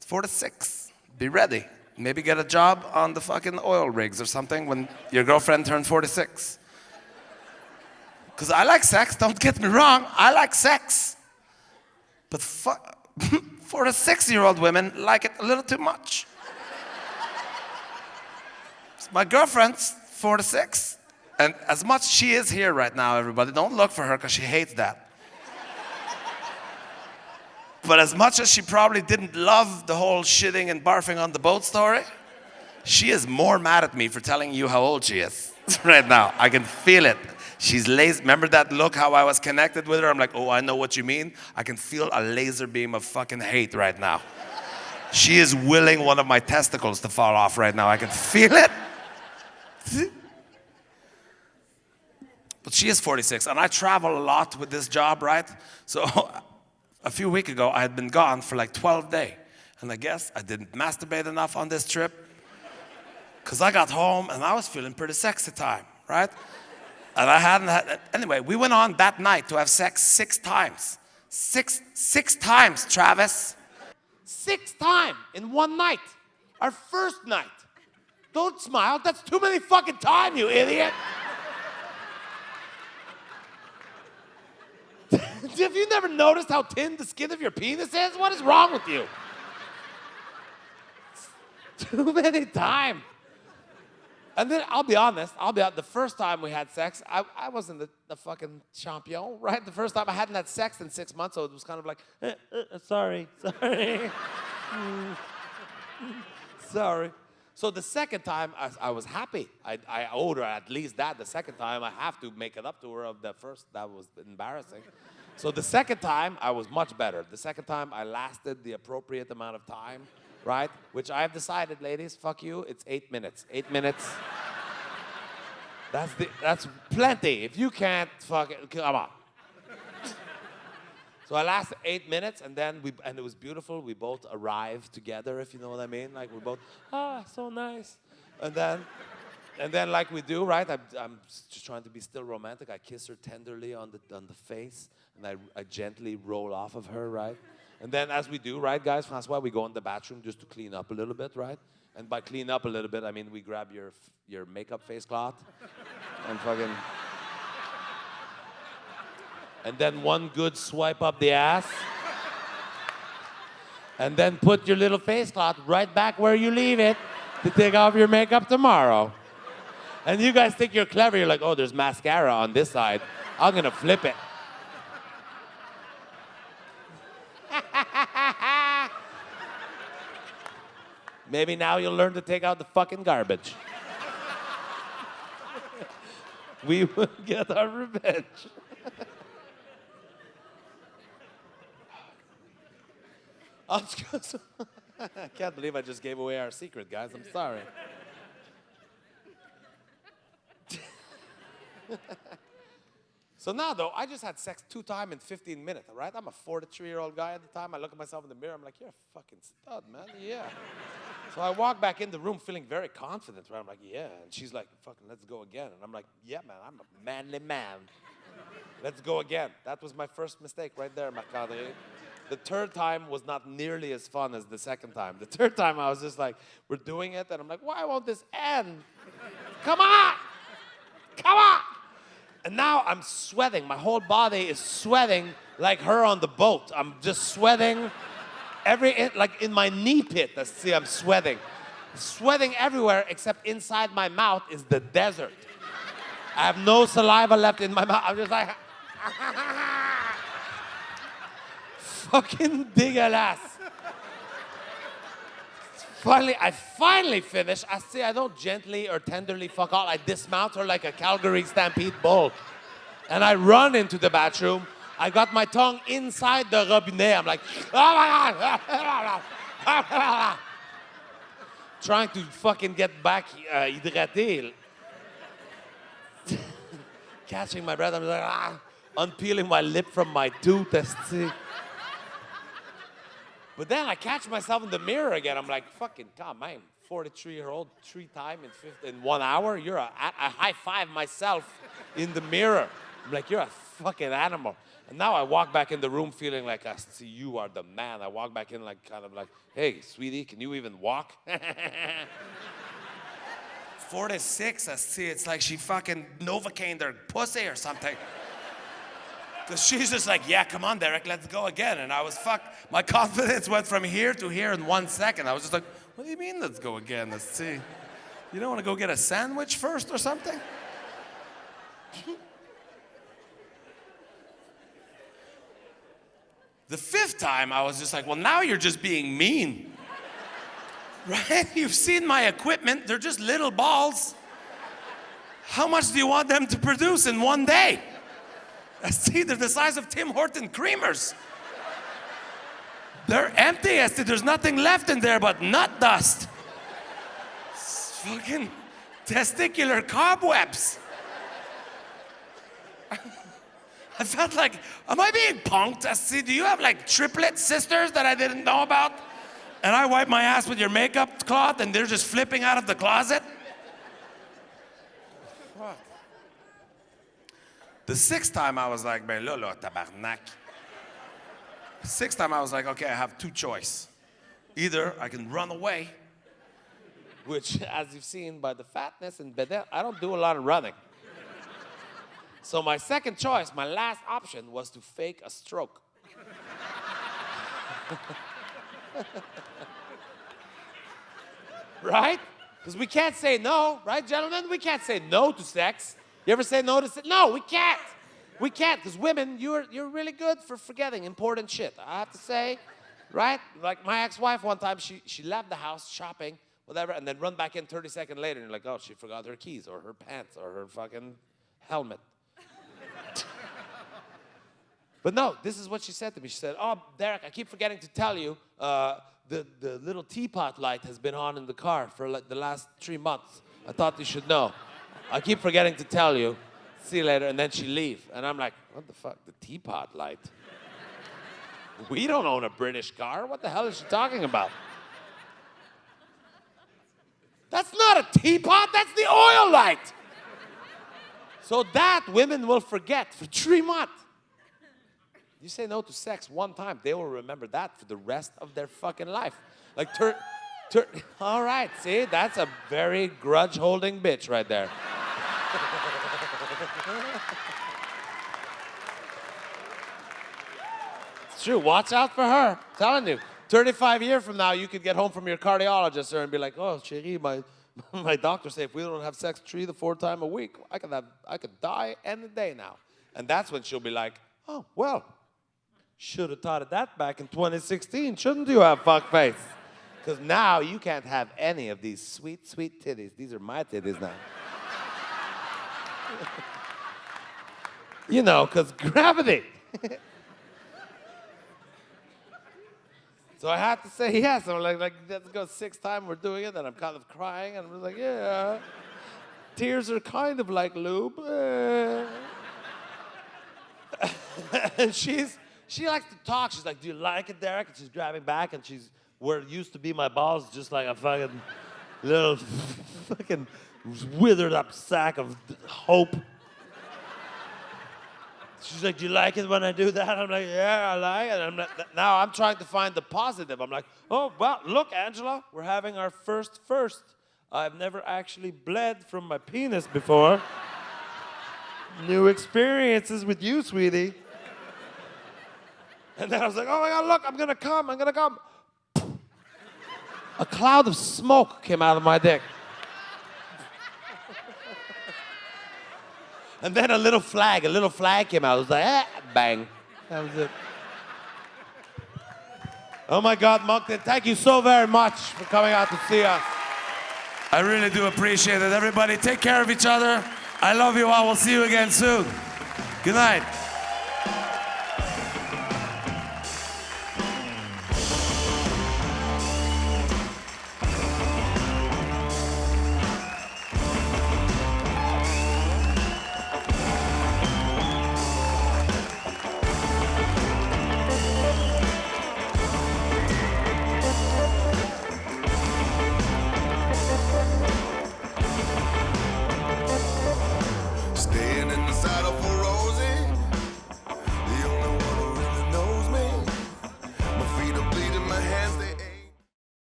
4 to 6. Be ready. Maybe get a job on the fucking oil rigs or something when your girlfriend turned 46. Because I like sex, don't get me wrong. I like sex. But 4 to 6-year-old women like it a little too much. My girlfriend's 4 to 6. And as much she is here right now, everybody, don't look for her because she hates that. But as much as she probably didn't love the whole shitting and barfing on the boat story, she is more mad at me for telling you how old she is right now. I can feel it. She's lazy. Remember that look, how I was connected with her? I'm like, oh, I know what you mean. I can feel a laser beam of fucking hate right now. She is willing one of my testicles to fall off right now. I can feel it. But she is 46, and I travel a lot with this job, right? So a few weeks ago, I had been gone for like 12 days. And I guess I didn't masturbate enough on this trip. Because I got home, and I was feeling pretty sexy time, right? And I hadn't had, anyway, we went on that night to have sex 6 times. Six times, Travis. 6 times in one night. Our first night. Don't smile, that's too many fucking time, you idiot. Have you never noticed how thin the skin of your penis is? What is wrong with you? Too many times. And then I'll be honest, the first time we had sex, I wasn't the fucking champion, right? The first time I hadn't had sex in 6 months, so it was kind of like, sorry. Sorry. So the second time, I was happy. I owed her at least that. The second time, I have to make it up to her of the first. That was embarrassing. So the second time, I was much better. The second time, I lasted the appropriate amount of time, right? Which I have decided, ladies, fuck you, it's 8 minutes. 8 minutes. That's plenty. If you can't fucking, come on. So I lasted 8 minutes, and then and it was beautiful. We both arrived together, if you know what I mean. Like we're both, so nice. And then like we do, right? I'm just trying to be still romantic. I kiss her tenderly on the face, and I gently roll off of her, right? And then as we do, right, guys, Francois, we go in the bathroom just to clean up a little bit, right? And by clean up a little bit, I mean we grab your makeup face cloth and fucking. And then one good swipe up the ass. And then put your little face cloth right back where you leave it to take off your makeup tomorrow. And you guys think you're clever. You're like, oh, there's mascara on this side. I'm gonna flip it. Maybe now you'll learn to take out the fucking garbage. We will get our revenge. I can't believe I just gave away our secret, guys. I'm sorry. So now, though, I just had sex 2 times in 15 minutes, all right? I'm a 43-year-old guy at the time. I look at myself in the mirror. I'm like, you're a fucking stud, man. Yeah. So I walk back in the room feeling very confident, right? I'm like, yeah. And she's like, fucking, let's go again. And I'm like, yeah, man, I'm a manly man. Let's go again. That was my first mistake right there, Marc-André. The third time was not nearly as fun as the second time. The third time, I was just like, we're doing it. And I'm like, why won't this end? Come on! Come on! And now I'm sweating. My whole body is sweating like her on the boat. I'm just sweating like in my knee pit. See, I'm sweating. Sweating everywhere except inside my mouth is the desert. I have no saliva left in my mouth. I'm just like, fucking dégueulasse. I finally finish. I don't gently or tenderly fuck all. I dismount her like a Calgary Stampede bull. And I run into the bathroom. I got my tongue inside the robinet. I'm like, trying to fucking get back hydraté. Catching my breath. I'm like, unpeeling my lip from my tooth. But then I catch myself in the mirror again. I'm like, fucking God, man, 43-year-old 3 times in 1 hour. I high five myself in the mirror. I'm like, you're a fucking animal. And now I walk back in the room feeling like, I see you are the man. I walk back in like, kind of like, hey, sweetie, can you even walk? 46, I see. It's like she fucking Novocained her pussy or something. Because she's just like, yeah, come on, Derek, let's go again. And I was fucked. My confidence went from here to here in 1 second. I was just like, what do you mean, let's go again? Let's see. You don't want to go get a sandwich first or something? The 5th time, I was just like, well, now you're just being mean. Right? You've seen my equipment. They're just little balls. How much do you want them to produce in 1 day? See, they're the size of Tim Horton creamers. They're empty. There's nothing left in there but nut dust. It's fucking testicular cobwebs. I felt like, am I being punked? See, do you have like triplet sisters that I didn't know about? And I wipe my ass with your makeup cloth and they're just flipping out of the closet? Fuck. The 6th time I was like, ben lolo, tabarnak. The 6th time I was like, okay, I have 2 choices. Either I can run away, Which, as you've seen by the fatness and bedel, I don't do a lot of running. So my second choice, my last option, was to fake a stroke. Right? Because we can't say no, right, gentlemen? We can't say no to sex. You ever say no to sex? No, we can't. We can't, because women, you're really good for forgetting important shit. I have to say, right? Like my ex-wife one time, she left the house shopping, whatever, and then run back in 30 seconds later, and you're like, oh, she forgot her keys or her pants or her fucking helmet. But no, this is what she said to me. She said, oh, Derek, I keep forgetting to tell you, the little teapot light has been on in the car for like the last 3 months. I thought you should know. I keep forgetting to tell you. See you later. And then she leave. And I'm like, what the fuck? The teapot light? We don't own a British car. What the hell is she talking about? That's not a teapot. That's the oil light. So that women will forget for 3 months. You say no to sex one time, they will remember that for the rest of their fucking life. Like, all right, see, that's a very grudge-holding bitch right there. It's true, watch out for her, I'm telling you. 35 years from now, you could get home from your cardiologist and be like, oh, chérie, my doctor said if we don't have sex 3 to 4 times a week, I could die any day now. And that's when she'll be like, oh, well, should have thought of that back in 2016, shouldn't you have, fuckface? Because now you can't have any of these sweet, sweet titties. These are my titties now. You know, because gravity. So I had to say yes. I'm like let's go 6th time we're doing it, and I'm kind of crying, and I'm like, yeah. Tears are kind of like lube. And she likes to talk. She's like, do you like it, Derek? And she's grabbing back, and she's where it used to be my balls, just like a fucking little fucking withered up sack of hope. She's like, do you like it when I do that? I'm like, yeah, I like it. Now I'm trying to find the positive. I'm like, oh, well, look, Angela, we're having our first. I've never actually bled from my penis before. New experiences with you, sweetie. And then I was like, oh my God, look, I'm gonna come. A cloud of smoke came out of my dick. And then a little flag came out. It was like, bang. That was it. Oh my God, Moncton, thank you so very much for coming out to see us. I really do appreciate it. Everybody, take care of each other. I love you all. We'll see you again soon. Good night.